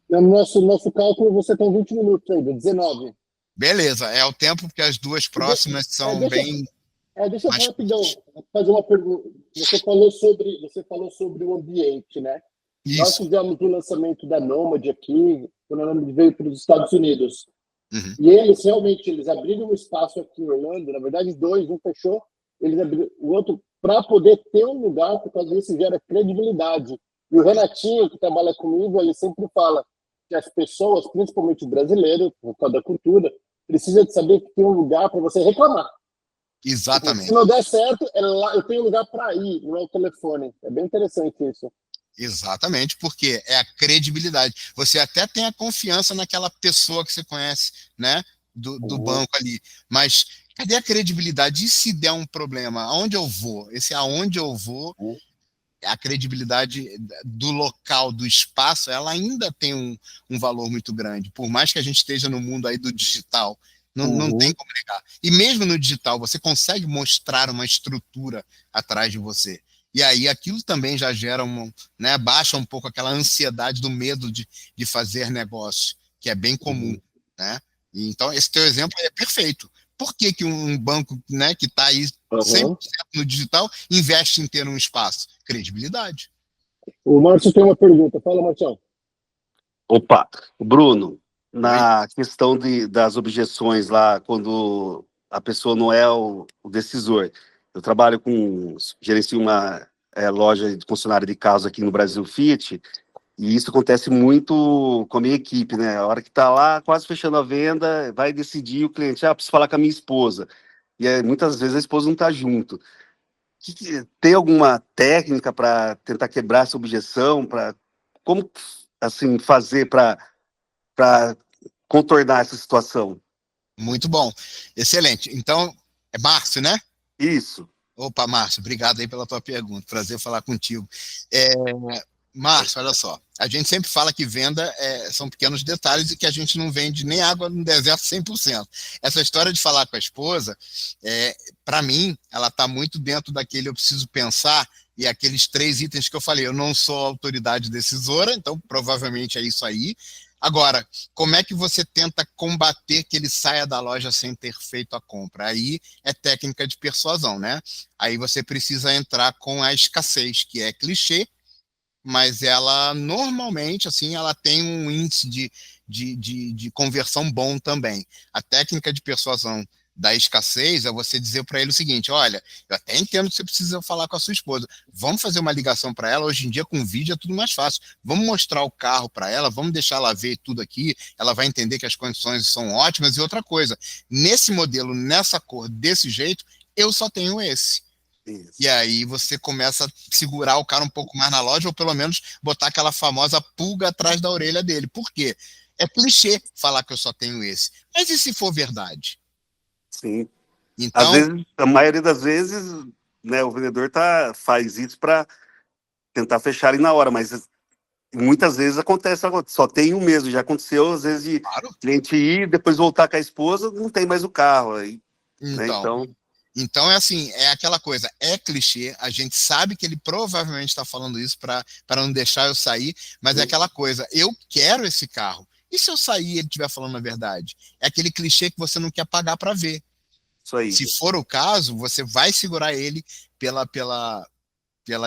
No nosso cálculo, você tem 20 minutos ainda, 19. Beleza, é o tempo porque as duas próximas são bem... Deixa eu rapidão fazer uma pergunta. Você falou sobre o ambiente, né? Isso. Nós fizemos o lançamento da Nomad aqui, quando a Nomad veio para os Estados Unidos. Uhum. E eles abriram um espaço aqui em Orlando, na verdade 2, um fechou, eles abriram o outro para poder ter um lugar, por causa disso gera credibilidade. E o Renatinho, que trabalha comigo, ele sempre fala que as pessoas, principalmente os brasileiros, por causa da cultura, precisam de saber que tem um lugar para você reclamar. Exatamente. Se não der certo, eu tenho um lugar para ir, não é o telefone. É bem interessante isso. Exatamente, porque é a credibilidade. Você até tem a confiança naquela pessoa que você conhece, né, do banco ali, mas cadê a credibilidade? E se der um problema? Aonde eu vou? Esse aonde eu vou, a credibilidade do local, do espaço, ela ainda tem um valor muito grande. Por mais que a gente esteja no mundo aí do digital, não tem como negar. E mesmo no digital, você consegue mostrar uma estrutura atrás de você. E aí aquilo também já gera baixa um pouco aquela ansiedade do medo de fazer negócio, que é bem comum, né? E então, esse teu exemplo é perfeito. Por que um banco, né, que está aí 100% no digital investe em ter um espaço? Credibilidade. O Márcio tem uma pergunta. Fala, Marcião. Opa, Bruno, na questão das objeções lá, quando a pessoa não é o decisor, eu gerencio uma loja de concessionária de carros aqui no Brasil Fiat, e isso acontece muito com a minha equipe, né? A hora que está lá, quase fechando a venda, vai decidir o cliente, preciso falar com a minha esposa. E muitas vezes a esposa não está junto. Tem alguma técnica para tentar quebrar essa objeção? Como assim, fazer para contornar essa situação? Muito bom. Excelente. Então, é Márcio, né? Isso. Opa, Márcio, obrigado aí pela tua pergunta. Prazer falar contigo. Márcio, olha só. A gente sempre fala que venda são pequenos detalhes e que a gente não vende nem água no deserto 100%. Essa história de falar com a esposa, para mim, ela está muito dentro daquele eu preciso pensar e aqueles 3 itens que eu falei. Eu não sou autoridade decisora, então provavelmente é isso aí. Agora, como é que você tenta combater que ele saia da loja sem ter feito a compra? Aí é técnica de persuasão, né? Aí você precisa entrar com a escassez, que é clichê, mas ela normalmente, assim, ela tem um índice de conversão bom também. A técnica de persuasão da escassez é você dizer para ele o seguinte: olha, eu até entendo que você precisa falar com a sua esposa, vamos fazer uma ligação para ela, hoje em dia com vídeo é tudo mais fácil, vamos mostrar o carro para ela, vamos deixar ela ver tudo aqui, ela vai entender que as condições são ótimas. E outra coisa, nesse modelo, nessa cor, desse jeito, eu só tenho esse. Isso. E aí você começa a segurar o cara um pouco mais na loja, ou pelo menos botar aquela famosa pulga atrás da orelha dele. Por quê? É clichê falar que eu só tenho esse. Mas e se for verdade? Sim. Então, às vezes, a maioria das vezes, né, o vendedor faz isso para tentar fechar ali na hora, mas muitas vezes acontece, só tem um mesmo. Já aconteceu, às vezes, de cliente ir, depois voltar com a esposa, não tem mais o carro. Aí, Então é assim, é aquela coisa, é clichê, a gente sabe que ele provavelmente está falando isso para não deixar eu sair, mas é aquela coisa, eu quero esse carro. E se eu sair e ele estiver falando a verdade? É aquele clichê que você não quer pagar para ver. Isso aí. Se for o caso, você vai segurar ele pela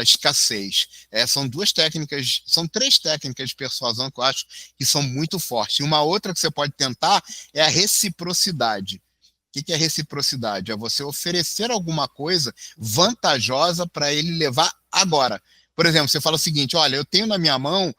escassez. São 2 técnicas, são 3 técnicas de persuasão que eu acho que são muito fortes. E uma outra que você pode tentar é a reciprocidade. O que é reciprocidade? É você oferecer alguma coisa vantajosa para ele levar agora. Por exemplo, você fala o seguinte: olha, eu tenho na minha mão,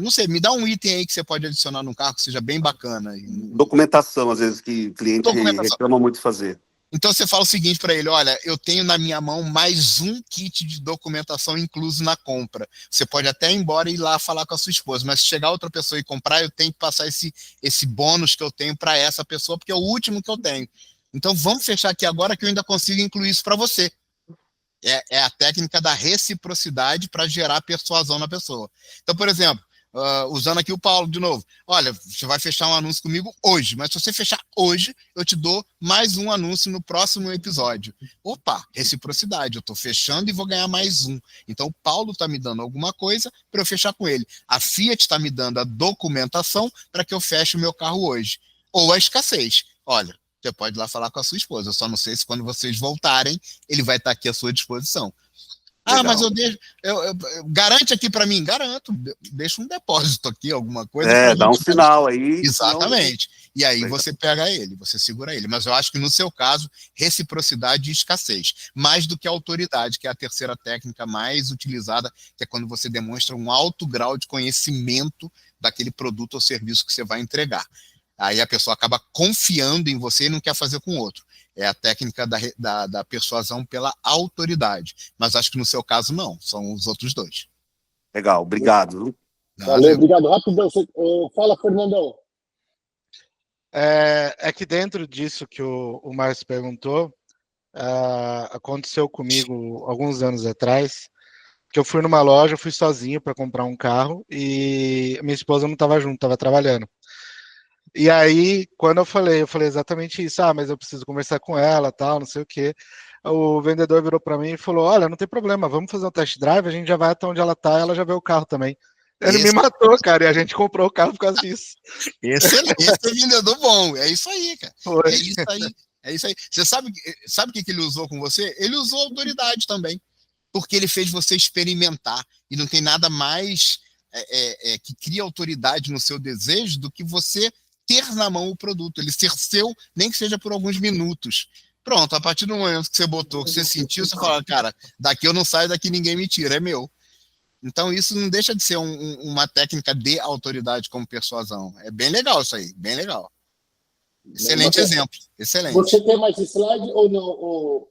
não sei, me dá um item aí que você pode adicionar num carro que seja bem bacana. Documentação, às vezes, que o cliente reclama muito de fazer. Então você fala o seguinte para ele: olha, eu tenho na minha mão mais um kit de documentação incluso na compra. Você pode até ir embora e ir lá falar com a sua esposa, mas se chegar outra pessoa e comprar, eu tenho que passar esse bônus que eu tenho para essa pessoa, porque é o último que eu tenho. Então vamos fechar aqui agora que eu ainda consigo incluir isso para você. É a técnica da reciprocidade para gerar persuasão na pessoa. Então, por exemplo, usando aqui o Paulo de novo: olha, você vai fechar um anúncio comigo hoje, mas se você fechar hoje, eu te dou mais um anúncio no próximo episódio. Opa, reciprocidade, eu estou fechando e vou ganhar mais um. Então o Paulo está me dando alguma coisa para eu fechar com ele. A Fiat está me dando a documentação para que eu feche o meu carro hoje. Ou a escassez: olha, você pode ir lá falar com a sua esposa, eu só não sei se quando vocês voltarem, ele vai estar aqui à sua disposição. Legal. Mas eu deixo, garante aqui para mim? Garanto, deixa um depósito aqui, alguma coisa. Dá um sinal aí. Exatamente. E aí você pega ele, você segura ele. Mas eu acho que no seu caso, reciprocidade e escassez. Mais do que autoridade, que é a terceira técnica mais utilizada, que é quando você demonstra um alto grau de conhecimento daquele produto ou serviço que você vai entregar. Aí a pessoa acaba confiando em você e não quer fazer com o outro. É a técnica da persuasão pela autoridade. Mas acho que no seu caso não, são os outros 2. Legal, obrigado. Valeu, obrigado. Rapidão, fala, Fernandão. É que dentro disso que o Márcio perguntou, aconteceu comigo alguns anos atrás, que eu fui numa loja, fui sozinho para comprar um carro e minha esposa não estava junto, estava trabalhando. E aí, quando eu falei exatamente isso: mas eu preciso conversar com ela, tal, não sei o quê. O vendedor virou para mim e falou: olha, não tem problema, vamos fazer um test drive, a gente já vai até onde ela tá, ela já vê o carro também. Ele me matou, cara, e a gente comprou o carro por causa disso. Esse é vendedor bom, é isso aí, cara. Foi. É isso aí. Você sabe o que ele usou com você? Ele usou autoridade também, porque ele fez você experimentar, e não tem nada mais que cria autoridade no seu desejo do que você ter na mão o produto, ele ser seu, nem que seja por alguns minutos. Pronto, a partir do momento que você botou, que você sentiu, você fala, cara, daqui eu não saio, daqui ninguém me tira, é meu. Então, isso não deixa de ser uma técnica de autoridade como persuasão. É bem legal isso aí, bem legal. Excelente exemplo, excelente. Você tem mais slide ou não?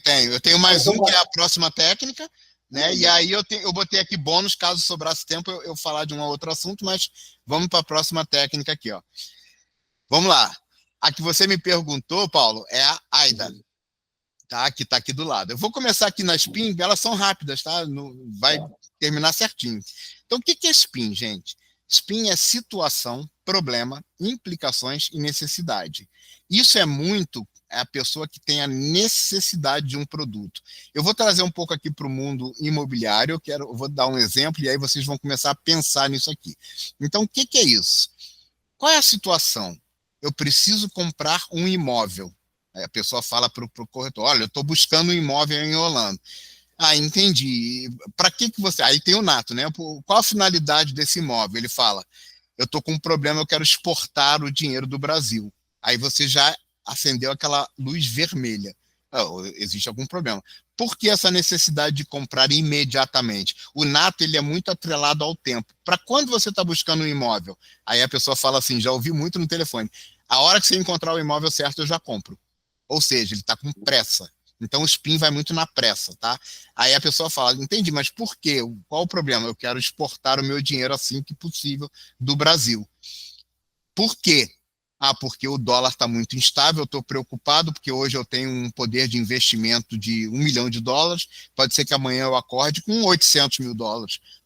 Tenho. Eu tenho mais um, que é a próxima técnica, né? E aí eu botei aqui bônus, caso sobrasse tempo eu falar de um outro assunto, mas vamos para a próxima técnica aqui, ó. Vamos lá. A que você me perguntou, Paulo, é a AIDA, tá? Que está aqui do lado. Eu vou começar aqui na SPIN, elas são rápidas, tá? Vai terminar certinho. Então, o que é SPIN, gente? SPIN é situação, problema, implicações e necessidade. Isso é muito a pessoa que tem a necessidade de um produto. Eu vou trazer um pouco aqui para o mundo imobiliário, eu vou dar um exemplo e aí vocês vão começar a pensar nisso aqui. Então, o que é isso? Qual é a situação? Eu preciso comprar um imóvel. Aí a pessoa fala para o corretor, olha, eu estou buscando um imóvel em Holanda. Ah, entendi. Para que você... Aí tem o Nato, né? Qual a finalidade desse imóvel? Ele fala, eu estou com um problema, eu quero exportar o dinheiro do Brasil. Aí você já acendeu aquela luz vermelha. Existe algum problema. Por que essa necessidade de comprar imediatamente? O Nato, ele é muito atrelado ao tempo. Para quando você está buscando um imóvel? Aí a pessoa fala assim, já ouvi muito no telefone, a hora que você encontrar o imóvel certo, eu já compro. Ou seja, ele está com pressa. Então, o SPIN vai muito na pressa, tá? Aí a pessoa fala, entendi, mas por quê? Qual o problema? Eu quero exportar o meu dinheiro assim que possível do Brasil. Por quê? Porque o dólar está muito instável, eu estou preocupado, porque hoje eu tenho um poder de investimento de $1 milhão, pode ser que amanhã eu acorde com $800 mil,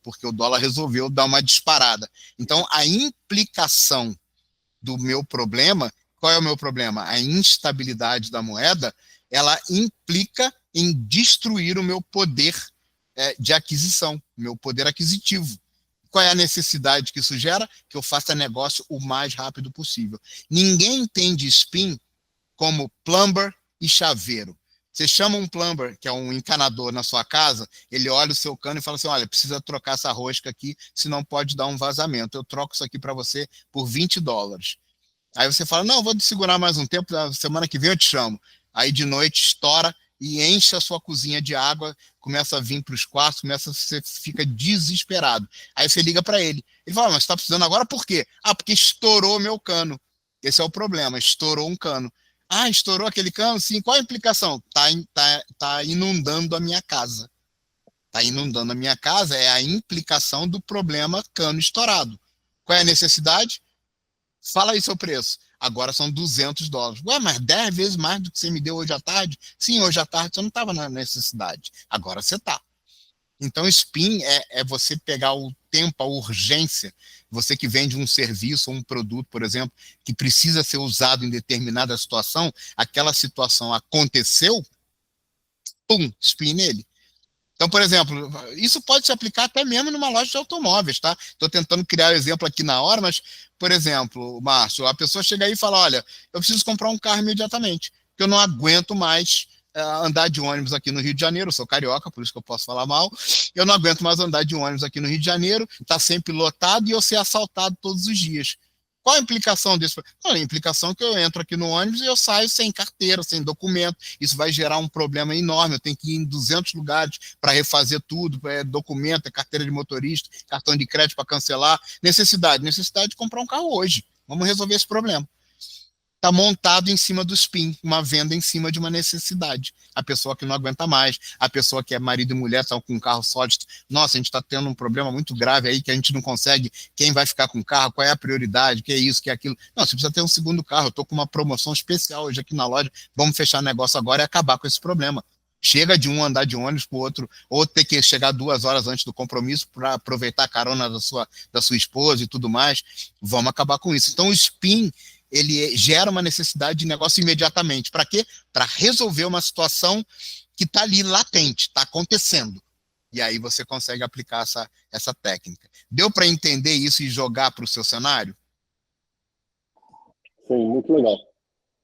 porque o dólar resolveu dar uma disparada. Então, a implicação do meu problema, qual é o meu problema? A instabilidade da moeda, ela implica em destruir o meu poder de aquisição, meu poder aquisitivo. Qual é a necessidade que isso gera? Que eu faça negócio o mais rápido possível. Ninguém entende SPIN como plumber e chaveiro. Você chama um plumber, que é um encanador na sua casa, ele olha o seu cano e fala assim, olha, precisa trocar essa rosca aqui, senão pode dar um vazamento. Eu troco isso aqui para você por $20. Aí você fala, não, vou segurar mais um tempo, semana que vem eu te chamo. Aí de noite estoura e enche a sua cozinha de água, começa a vir para os quartos, você fica desesperado. Aí você liga para ele. Ele fala, mas você está precisando agora por quê? Porque estourou meu cano. Esse é o problema, estourou um cano. Estourou aquele cano? Sim. Qual a implicação? Tá inundando a minha casa. Está inundando a minha casa é a implicação do problema cano estourado. Qual é a necessidade? Fala aí seu preço. Agora são $200. Ué, mas 10 vezes mais do que você me deu hoje à tarde? Sim, hoje à tarde você não estava na necessidade. Agora você está. Então, SPIN é você pegar o tempo, a urgência. Você que vende um serviço ou um produto, por exemplo, que precisa ser usado em determinada situação, aquela situação aconteceu, pum, SPIN nele. Então, por exemplo, isso pode se aplicar até mesmo numa loja de automóveis, tá? Estou tentando criar o exemplo aqui na hora, mas, por exemplo, Márcio, a pessoa chega aí e fala, olha, eu preciso comprar um carro imediatamente, porque eu não aguento mais andar de ônibus aqui no Rio de Janeiro, eu sou carioca, por isso que eu posso falar mal, eu não aguento mais andar de ônibus aqui no Rio de Janeiro, está sempre lotado e eu ser assaltado todos os dias. Qual a implicação disso? Não, a implicação é que eu entro aqui no ônibus e eu saio sem carteira, sem documento. Isso vai gerar um problema enorme. Eu tenho que ir em 200 lugares para refazer tudo, documento, carteira de motorista, cartão de crédito para cancelar. Necessidade de comprar um carro hoje. Vamos resolver esse problema. Está montado em cima do SPIN, uma venda em cima de uma necessidade. A pessoa que não aguenta mais, a pessoa que é marido e mulher, estão com um carro sólido. Nossa, a gente está tendo um problema muito grave aí que a gente não consegue. Quem vai ficar com o carro? Qual é a prioridade? Que é isso, que é aquilo? Não, você precisa ter um segundo carro. Eu estou com uma promoção especial hoje aqui na loja. Vamos fechar negócio agora e acabar com esse problema. Chega de um andar de ônibus para o outro, ou ter que chegar 2 horas antes do compromisso para aproveitar a carona da sua esposa e tudo mais. Vamos acabar com isso. Então, o SPIN, ele gera uma necessidade de negócio imediatamente. Para quê? Para resolver uma situação que está ali latente, está acontecendo. E aí você consegue aplicar essa técnica. Deu para entender isso e jogar para o seu cenário? Sim, muito legal.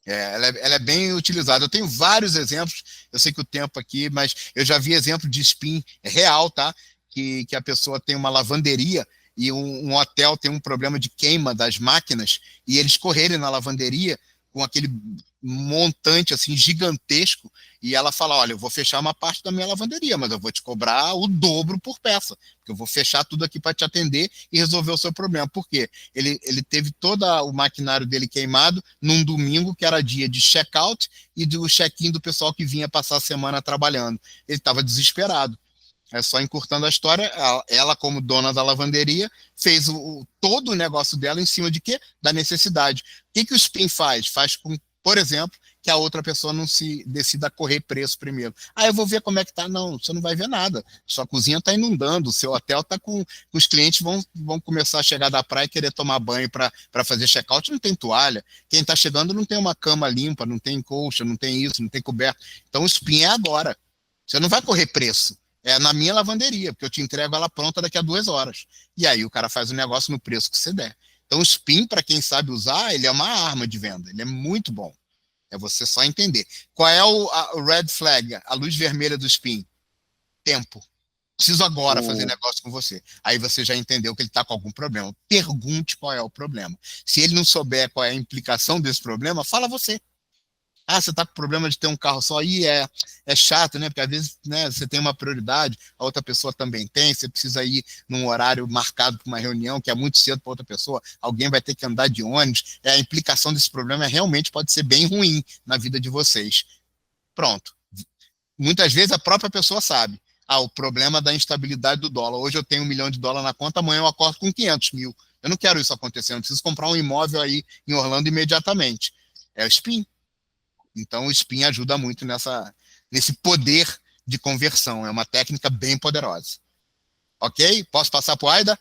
Ela é bem utilizada. Eu tenho vários exemplos, eu sei que o tempo aqui, mas eu já vi exemplo de SPIN real, tá? Que a pessoa tem uma lavanderia e um hotel tem um problema de queima das máquinas e eles correrem na lavanderia com aquele montante assim gigantesco, e ela fala, olha, eu vou fechar uma parte da minha lavanderia, mas eu vou te cobrar o dobro por peça, porque eu vou fechar tudo aqui para te atender e resolver o seu problema. Por quê? Ele teve todo o maquinário dele queimado num domingo, que era dia de check-out e do check-in do pessoal que vinha passar a semana trabalhando. Ele estava desesperado. É só encurtando a história, ela como dona da lavanderia, fez todo o negócio dela em cima de quê? Da necessidade. O que o Spin faz? Faz com, por exemplo, que a outra pessoa não se decida a correr preço primeiro. Eu vou ver como é que tá. Não, você não vai ver nada. Sua cozinha está inundando, o seu hotel está com... Os clientes vão começar a chegar da praia e querer tomar banho para fazer check-out, não tem toalha. Quem está chegando não tem uma cama limpa, não tem colcha, não tem isso, não tem coberto. Então o Spin é agora. Você não vai correr preço. É na minha lavanderia, porque eu te entrego ela pronta daqui a 2 horas. E aí o cara faz o negócio no preço que você der. Então o Spin, para quem sabe usar, ele é uma arma de venda. Ele é muito bom. É você só entender. Qual é o red flag, a luz vermelha do Spin? Tempo. Preciso agora fazer negócio com você. Aí você já entendeu que ele está com algum problema. Pergunte qual é o problema. Se ele não souber qual é a implicação desse problema, fala você. Você está com problema de ter um carro só, aí é chato, né? Porque às vezes, né, você tem uma prioridade, a outra pessoa também tem, você precisa ir num horário marcado para uma reunião que é muito cedo para outra pessoa, alguém vai ter que andar de ônibus, a implicação desse problema realmente pode ser bem ruim na vida de vocês. Pronto. Muitas vezes a própria pessoa sabe. O problema da instabilidade do dólar. Hoje eu tenho $1 milhão na conta, amanhã eu acordo com 500 mil. Eu não quero isso acontecendo, eu preciso comprar um imóvel aí em Orlando imediatamente. É o Spin. Então, o Spin ajuda muito nesse poder de conversão. É uma técnica bem poderosa. Ok? Posso passar para o Aida?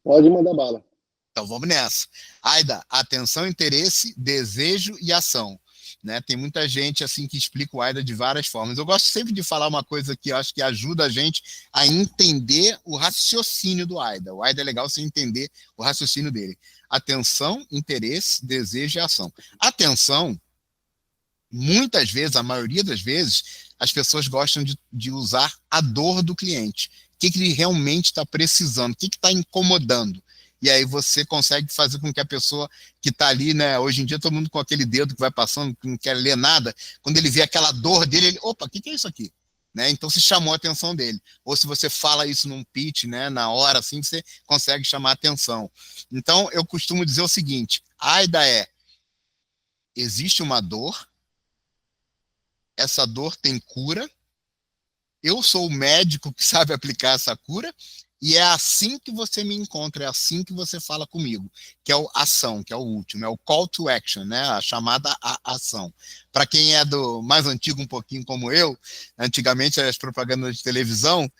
Pode mandar bala. Então, vamos nessa. Aida, atenção, interesse, desejo e ação. Né? Tem muita gente assim que explica o Aida de várias formas. Eu gosto sempre de falar uma coisa que eu acho que ajuda a gente a entender o raciocínio do Aida. O Aida é legal você entender o raciocínio dele. Atenção, interesse, desejo e ação. Atenção, muitas vezes, a maioria das vezes, as pessoas gostam de usar a dor do cliente. O que ele realmente está precisando, o que está incomodando. E aí você consegue fazer com que a pessoa que está ali, né? Hoje em dia todo mundo com aquele dedo que vai passando, que não quer ler nada, quando ele vê aquela dor dele, ele, opa, o que é isso aqui? Né? Então se chamou a atenção dele. Ou se você fala isso num pitch, né, na hora, assim, você consegue chamar a atenção. Então eu costumo dizer o seguinte, a AIDA existe uma dor, essa dor tem cura, eu sou o médico que sabe aplicar essa cura, e é assim que você me encontra, é assim que você fala comigo, que é a ação, que é o último, é o call to action, né? A chamada à ação. Para quem é do mais antigo um pouquinho como eu, antigamente as propagandas de televisão,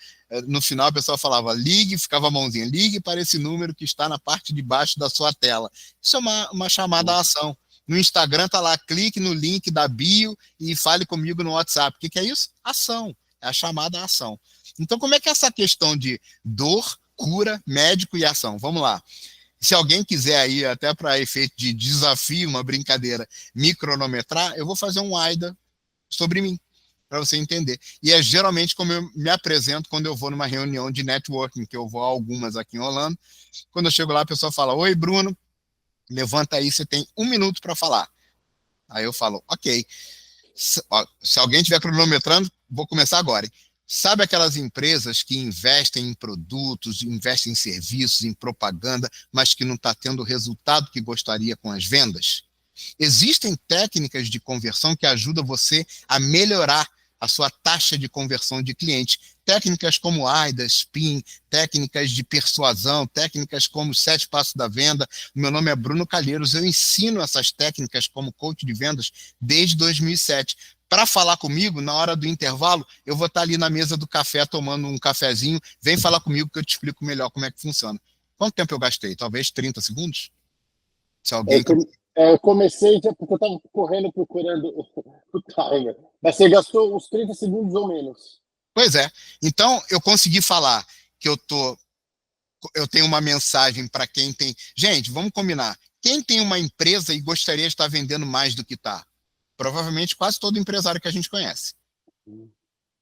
no final a pessoa falava, ligue, ficava a mãozinha, ligue para esse número que está na parte de baixo da sua tela. Isso é uma chamada à ação. No Instagram tá lá, clique no link da bio e fale comigo no WhatsApp. O que é isso? Ação. É a chamada ação. Então, como é que é essa questão de dor, cura, médico e ação? Vamos lá. Se alguém quiser aí, até para efeito de desafio, uma brincadeira, me cronometrar, eu vou fazer um AIDA sobre mim, para você entender. E é geralmente como eu me apresento quando eu vou numa reunião de networking, que eu vou a algumas aqui em Orlando. Quando eu chego lá, a pessoa fala, oi, Bruno, levanta aí, você tem 1 minuto para falar. Aí eu falo, ok. Se alguém estiver cronometrando, vou começar agora. Sabe aquelas empresas que investem em produtos, investem em serviços, em propaganda, mas que não está tendo o resultado que gostaria com as vendas? Existem técnicas de conversão que ajudam você a melhorar a sua taxa de conversão de cliente. Técnicas como AIDA, SPIN, técnicas de persuasão, técnicas como 7 Passos da Venda. Meu nome é Bruno Calheiros, eu ensino essas técnicas como coach de vendas desde 2007. Para falar comigo, na hora do intervalo, eu vou estar ali na mesa do café tomando um cafezinho. Vem falar comigo que eu te explico melhor como é que funciona. Quanto tempo eu gastei? Talvez 30 segundos? Se alguém... Eu comecei já porque eu estava correndo procurando o timer. Mas você gastou uns 30 segundos ou menos. Pois é. Então, eu consegui falar que eu tenho uma mensagem para quem tem... Gente, vamos combinar. Quem tem uma empresa e gostaria de estar vendendo mais do que está? Provavelmente quase todo empresário que a gente conhece.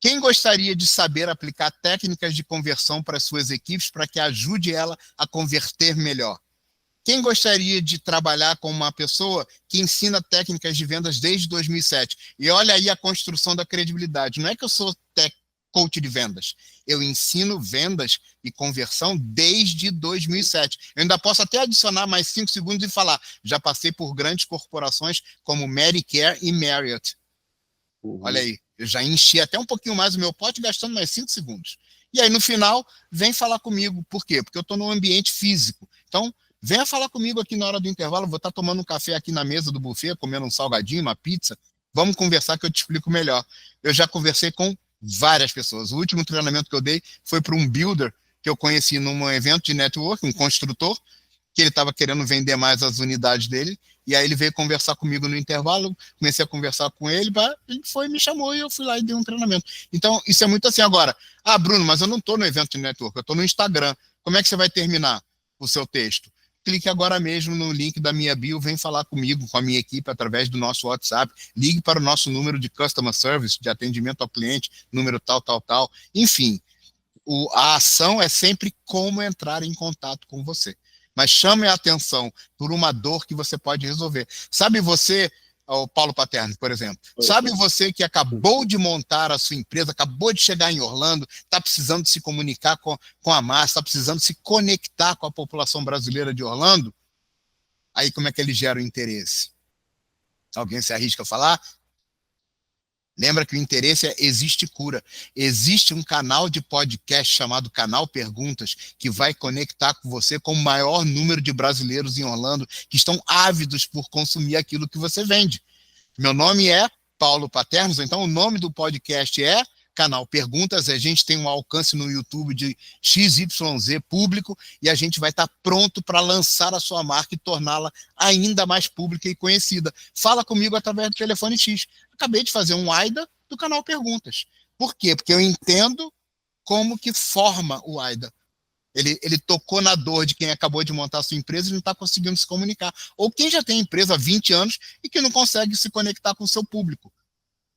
Quem gostaria de saber aplicar técnicas de conversão para suas equipes para que ajude ela a converter melhor? Quem gostaria de trabalhar com uma pessoa que ensina técnicas de vendas desde 2007? E olha aí a construção da credibilidade. Não é que eu sou coach de vendas. Eu ensino vendas e conversão desde 2007. Eu ainda posso até adicionar mais 5 segundos e falar, já passei por grandes corporações como Medicare e Marriott. Olha aí, eu já enchi até um pouquinho mais o meu pote gastando mais 5 segundos. E aí, no final, vem falar comigo. Por quê? Porque eu estou num ambiente físico. Então, venha falar comigo aqui na hora do intervalo. Vou estar tomando um café aqui na mesa do buffet, comendo um salgadinho, uma pizza. Vamos conversar que eu te explico melhor. Eu já conversei com várias pessoas. O último treinamento que eu dei foi para um builder que eu conheci num evento de network, um construtor, que ele estava querendo vender mais as unidades dele, e aí ele veio conversar comigo no intervalo, comecei a conversar com ele, ele foi, me chamou e eu fui lá e dei um treinamento. Então, isso é muito assim agora. Bruno, mas eu não estou no evento de network, eu estou no Instagram. Como é que você vai terminar o seu texto? Clique agora mesmo no link da minha bio, vem falar comigo, com a minha equipe, através do nosso WhatsApp, ligue para o nosso número de Customer Service, de atendimento ao cliente, número tal. Enfim, a ação é sempre como entrar em contato com você. Mas chame a atenção por uma dor que você pode resolver. Sabe você, o Paulo Paterno, por exemplo, sabe você que acabou de montar a sua empresa, acabou de chegar em Orlando, está precisando se comunicar com a massa, está precisando se conectar com a população brasileira de Orlando? Aí como é que ele gera o interesse? Alguém se arrisca a falar? Lembra que o interesse existe cura. Existe um canal de podcast chamado Canal Perguntas, que vai conectar com você com o maior número de brasileiros em Orlando que estão ávidos por consumir aquilo que você vende. Meu nome é Paulo Paternos, então o nome do podcast é Canal Perguntas. A gente tem um alcance no YouTube de XYZ público e a gente vai estar pronto para lançar a sua marca e torná-la ainda mais pública e conhecida. Fala comigo através do telefone X. Acabei de fazer um AIDA do Canal Perguntas. Por quê? Porque eu entendo como que forma o AIDA. Ele tocou na dor de quem acabou de montar a sua empresa e não está conseguindo se comunicar. Ou quem já tem empresa há 20 anos e que não consegue se conectar com o seu público.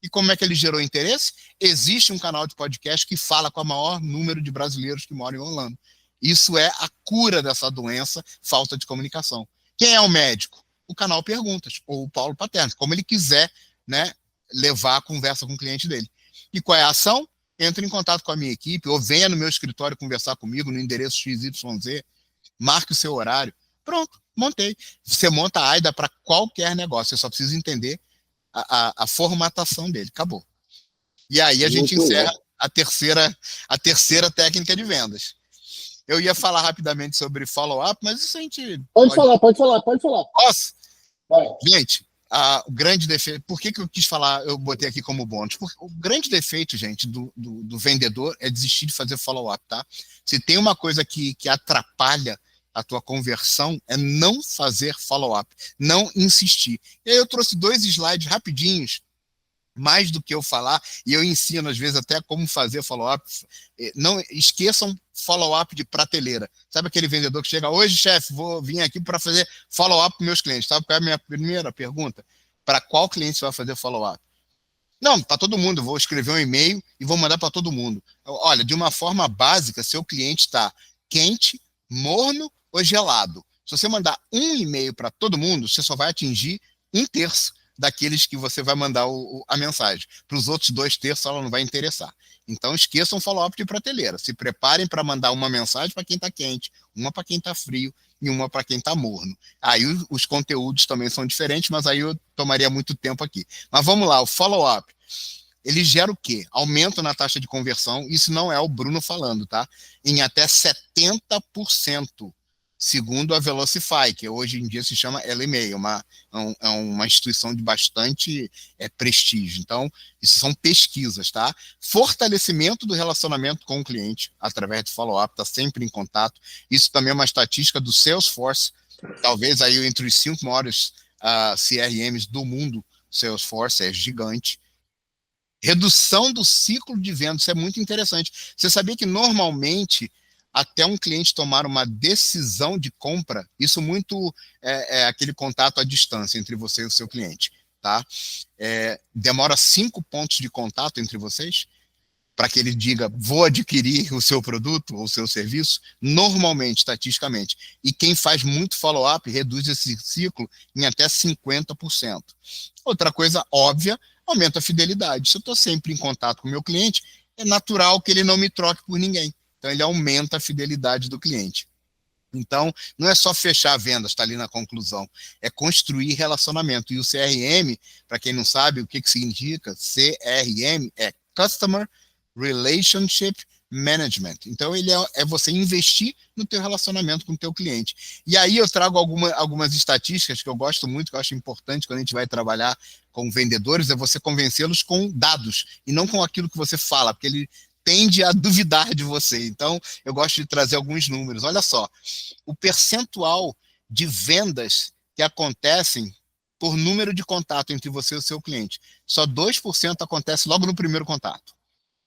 E como é que ele gerou interesse? Existe um canal de podcast que fala com o maior número de brasileiros que moram em Orlando. Isso é a cura dessa doença, falta de comunicação. Quem é o médico? O Canal Perguntas, ou o Paulo Paterno, como ele quiser, né, levar a conversa com o cliente dele. E qual é a ação? Entre em contato com a minha equipe, ou venha no meu escritório conversar comigo no endereço XYZ, marque o seu horário. Pronto, montei. Você monta a AIDA para qualquer negócio, você só precisa entender a formatação dele, acabou. E aí a gente encerra a terceira técnica de vendas. Eu ia falar rapidamente sobre follow-up, mas isso a gente... Pode falar. Posso? Vai. Gente, o grande defeito... Por que eu quis falar, eu botei aqui como bônus? Porque o grande defeito, gente, do vendedor é desistir de fazer follow-up, tá? Se tem uma coisa que atrapalha a tua conversão, é não fazer follow-up, não insistir. E aí eu trouxe 2 slides rapidinhos, mais do que eu falar, e eu ensino às vezes até como fazer follow-up. Não esqueçam follow-up de prateleira. Sabe aquele vendedor que chega, hoje, chefe, vou vir aqui para fazer follow-up para meus clientes. Sabe qual é a minha primeira pergunta? Para qual cliente você vai fazer follow-up? Não, para todo mundo. Eu vou escrever um e-mail e vou mandar para todo mundo. Olha, de uma forma básica, seu cliente está quente, morno ou gelado. Se você mandar um e-mail para todo mundo, você só vai atingir 1/3 daqueles que você vai mandar a mensagem. Para os outros 2/3, ela não vai interessar. Então, esqueçam o follow-up de prateleira. Se preparem para mandar uma mensagem para quem está quente, uma para quem está frio e uma para quem está morno. Aí os conteúdos também são diferentes, mas aí eu tomaria muito tempo aqui. Mas vamos lá, o follow-up. Ele gera o quê? Aumento na taxa de conversão, isso não é o Bruno falando, tá? Em até 70%, segundo a Velocify, que hoje em dia se chama LMA, é uma instituição de bastante prestígio. Então, isso são pesquisas, tá? Fortalecimento do relacionamento com o cliente, através do follow-up, está sempre em contato. Isso também é uma estatística do Salesforce, talvez aí entre os 5 maiores CRMs do mundo, Salesforce é gigante. Redução do ciclo de vendas, isso é muito interessante. Você sabia que normalmente, até um cliente tomar uma decisão de compra, isso muito é aquele contato à distância entre você e o seu cliente, tá? Demora 5 pontos de contato entre vocês. para que ele diga, vou adquirir o seu produto ou o seu serviço, normalmente, estatisticamente. E quem faz muito follow-up reduz esse ciclo em até 50%. Outra coisa óbvia, aumenta a fidelidade. Se eu estou sempre em contato com o meu cliente, é natural que ele não me troque por ninguém. Então, ele aumenta a fidelidade do cliente. Então, não é só fechar vendas, está ali na conclusão, é construir relacionamento. E o CRM, para quem não sabe o que significa, CRM é Customer Relationship Management. Então, ele é você investir no teu relacionamento com o teu cliente. E aí eu trago algumas estatísticas que eu gosto muito, que eu acho importante quando a gente vai trabalhar com vendedores, é você convencê-los com dados, e não com aquilo que você fala, porque ele tende a duvidar de você. Então, eu gosto de trazer alguns números. Olha só, o percentual de vendas que acontecem por número de contato entre você e o seu cliente. Só 2% acontece logo no primeiro contato.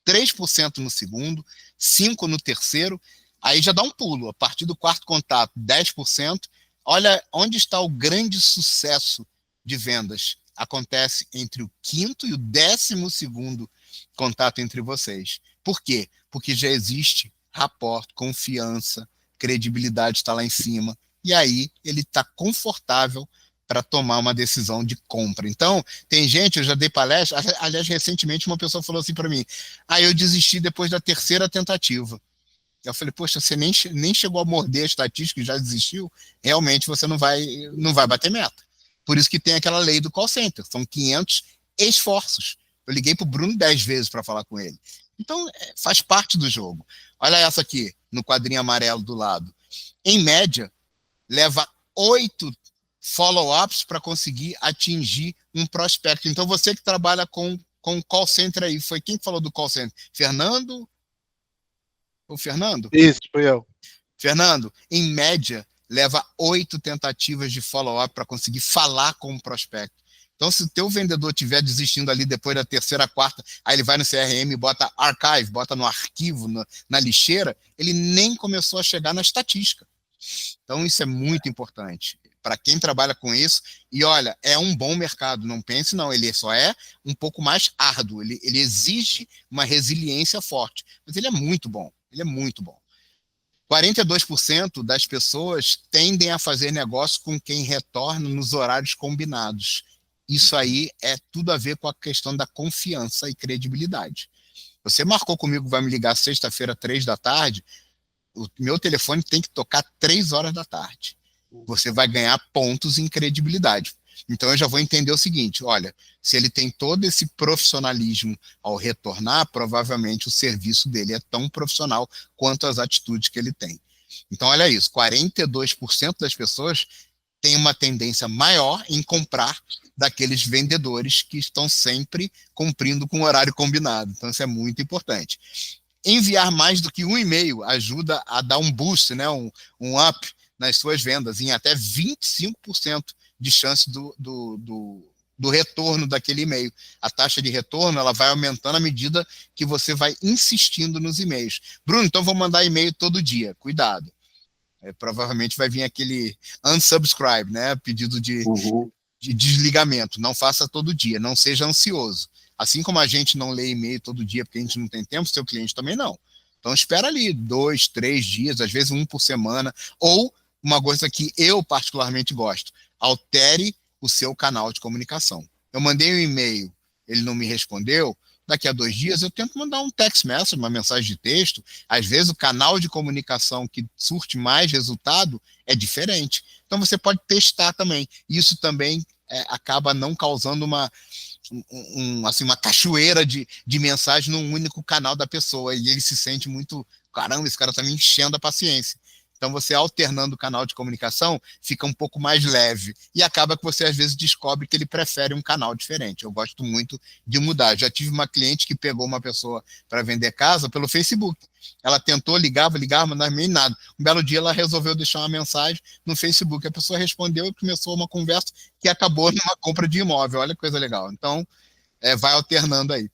3% no segundo, 5% no terceiro, aí já dá um pulo. A partir do quarto contato, 10%. Olha onde está o grande sucesso de vendas. Acontece entre o quinto e o 12º contato entre vocês. Por quê? Porque já existe rapport, confiança, credibilidade está lá em cima, e aí ele está confortável para tomar uma decisão de compra. Então, tem gente, eu já dei palestra, aliás, recentemente uma pessoa falou assim para mim, eu desisti depois da terceira tentativa. Eu falei, poxa, você nem chegou a morder a estatística e já desistiu? Realmente você não vai bater meta. Por isso que tem aquela lei do call center, são 500 esforços. Eu liguei para o Bruno 10 vezes para falar com ele. Então, faz parte do jogo. Olha essa aqui, no quadrinho amarelo do lado. Em média, leva 8 follow-ups para conseguir atingir um prospecto. Então, você que trabalha com call center aí, foi quem falou do call center? Fernando? O Fernando? Isso, foi eu. Fernando, em média, leva 8 tentativas de follow-up para conseguir falar com o prospecto. Então, se o teu vendedor estiver desistindo ali depois da terceira, quarta, aí ele vai no CRM, bota archive, bota no arquivo, na lixeira, ele nem começou a chegar na estatística. Então, isso é muito importante para quem trabalha com isso. E olha, é um bom mercado, não pense não, ele só é um pouco mais árduo, ele exige uma resiliência forte, mas ele é muito bom, ele é muito bom. 42% das pessoas tendem a fazer negócio com quem retorna nos horários combinados. Isso aí é tudo a ver com a questão da confiança e credibilidade. Você marcou comigo, vai me ligar sexta-feira, 3 da tarde, o meu telefone tem que tocar 3 horas da tarde. Você vai ganhar pontos em credibilidade. Então eu já vou entender o seguinte, olha, se ele tem todo esse profissionalismo ao retornar, provavelmente o serviço dele é tão profissional quanto as atitudes que ele tem. Então olha isso, 42% das pessoas têm uma tendência maior em comprar daqueles vendedores que estão sempre cumprindo com o horário combinado. Então isso é muito importante. Enviar mais do que um e-mail ajuda a dar um boost, né, um up nas suas vendas, em até 25% de chance do retorno daquele e-mail. A taxa de retorno ela vai aumentando à medida que você vai insistindo nos e-mails. Bruno, então vou mandar e-mail todo dia. Cuidado. Provavelmente vai vir aquele unsubscribe, né? Pedido de desligamento. Não faça todo dia, não seja ansioso. Assim como a gente não lê e-mail todo dia porque a gente não tem tempo, seu cliente também não. Então espera ali 2, 3 dias, às vezes 1 por semana, ou uma coisa que eu particularmente gosto, altere o seu canal de comunicação. Eu mandei um e-mail, ele não me respondeu, daqui a 2 dias eu tento mandar um text message, uma mensagem de texto. Às vezes o canal de comunicação que surte mais resultado é diferente. Então você pode testar também. Isso também acaba não causando uma cachoeira de mensagem num único canal da pessoa, e ele se sente muito, caramba, esse cara está me enchendo a paciência. Então, você alternando o canal de comunicação, fica um pouco mais leve. E acaba que você, às vezes, descobre que ele prefere um canal diferente. Eu gosto muito de mudar. Já tive uma cliente que pegou uma pessoa para vender casa pelo Facebook. Ela tentou, ligava, mas não nem nada. Um belo dia, ela resolveu deixar uma mensagem no Facebook. A pessoa respondeu e começou uma conversa que acabou numa compra de imóvel. Olha que coisa legal. Então, vai alternando aí.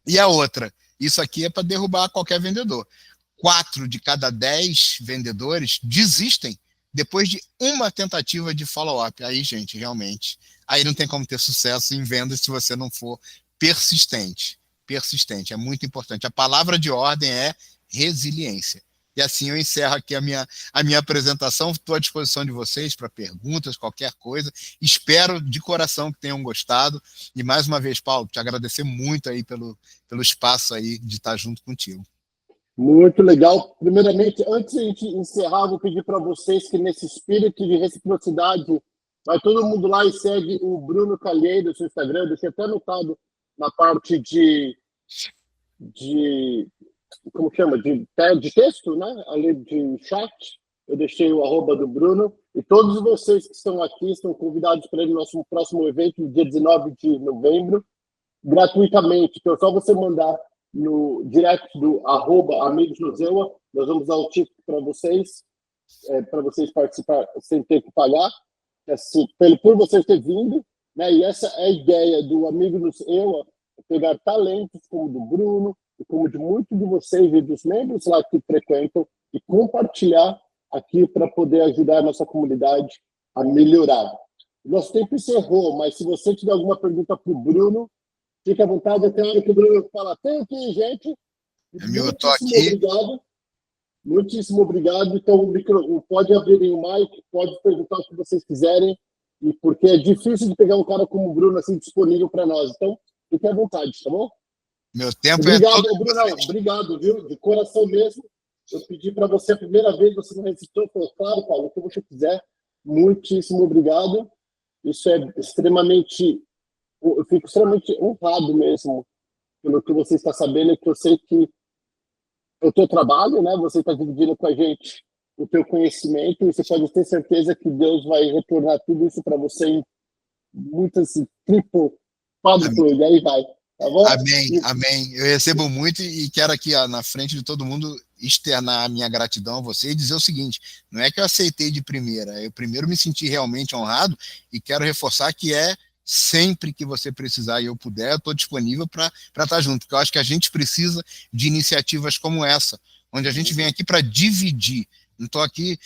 E a outra, isso aqui é para derrubar qualquer vendedor. 4 de cada 10 vendedores desistem depois de uma tentativa de follow-up. Aí, gente, realmente, aí não tem como ter sucesso em vendas se você não for persistente. persistente. É muito importante. A palavra de ordem é resiliência. E assim eu encerro aqui a minha apresentação. Estou à disposição de vocês para perguntas, qualquer coisa. Espero de coração que tenham gostado. E mais uma vez, Paulo, te agradecer muito aí pelo espaço aí de estar junto contigo. Muito legal. Primeiramente, antes de a gente encerrar, vou pedir para vocês que nesse espírito de reciprocidade, vai todo mundo lá e segue o Bruno Calheiro no seu Instagram. Deixei até anotado na parte de como chama? De texto, né? Ali de chat. Eu deixei o @ do Bruno. E todos vocês que estão aqui estão convidados para o nosso próximo evento, no dia 19 de novembro, gratuitamente. Então é só você mandar no direct do @amigosnozewa. Nós vamos dar o ticket para vocês participar sem ter que pagar, assim, por vocês terem vindo, né? E essa é a ideia do Amigo nos EWA, pegar talentos como do Bruno, e como de muitos de vocês e dos membros lá que frequentam, e compartilhar aqui para poder ajudar a nossa comunidade a melhorar. Nosso tempo encerrou, mas se você tiver alguma pergunta para o Bruno, fique à vontade. Até a hora que o Bruno fala, tem aqui, gente. Eu estou aqui. Obrigado. Muitíssimo obrigado. Então, pode abrir o mic, pode perguntar o que vocês quiserem, e porque é difícil de pegar um cara como o Bruno assim disponível para nós. Então, fique à vontade, tá bom? Meu tempo obrigado, é todo... Bruno. Obrigado, viu? De coração mesmo. Eu pedi para você a primeira vez, você não hesitou, falou, claro, Paulo, o que você quiser. Muitíssimo obrigado. Isso é extremamente... Eu fico extremamente honrado mesmo pelo que você está sabendo, que eu sei que o teu trabalho, né? Você está dividindo com a gente o teu conhecimento, e você pode ter certeza que Deus vai retornar tudo isso para você em muitas, triplo, quádruplo, e aí vai. Tá bom? Amém, amém. Eu recebo muito e quero aqui, na frente de todo mundo, externar a minha gratidão a você e dizer o seguinte, não é que eu aceitei de primeira, eu primeiro me senti realmente honrado e quero reforçar que sempre que você precisar e eu puder, eu estou disponível para estar junto, porque eu acho que a gente precisa de iniciativas como essa, onde a gente vem aqui para dividir. Não estou aqui,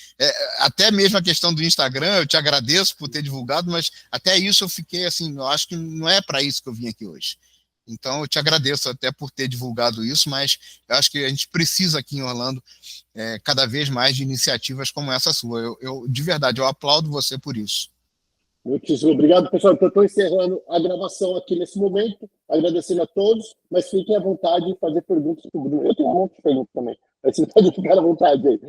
até mesmo a questão do Instagram, eu te agradeço por ter divulgado, mas até isso eu fiquei assim, eu acho que não é para isso que eu vim aqui hoje. Então, eu te agradeço até por ter divulgado isso, mas eu acho que a gente precisa aqui em Orlando cada vez mais de iniciativas como essa sua. De verdade, eu aplaudo você por isso. Muitíssimo obrigado, pessoal. Então, estou encerrando a gravação aqui nesse momento, agradecendo a todos, mas fiquem à vontade de fazer perguntas para o Bruno. Eu tenho um monte de perguntas também, mas você pode ficar à vontade aí.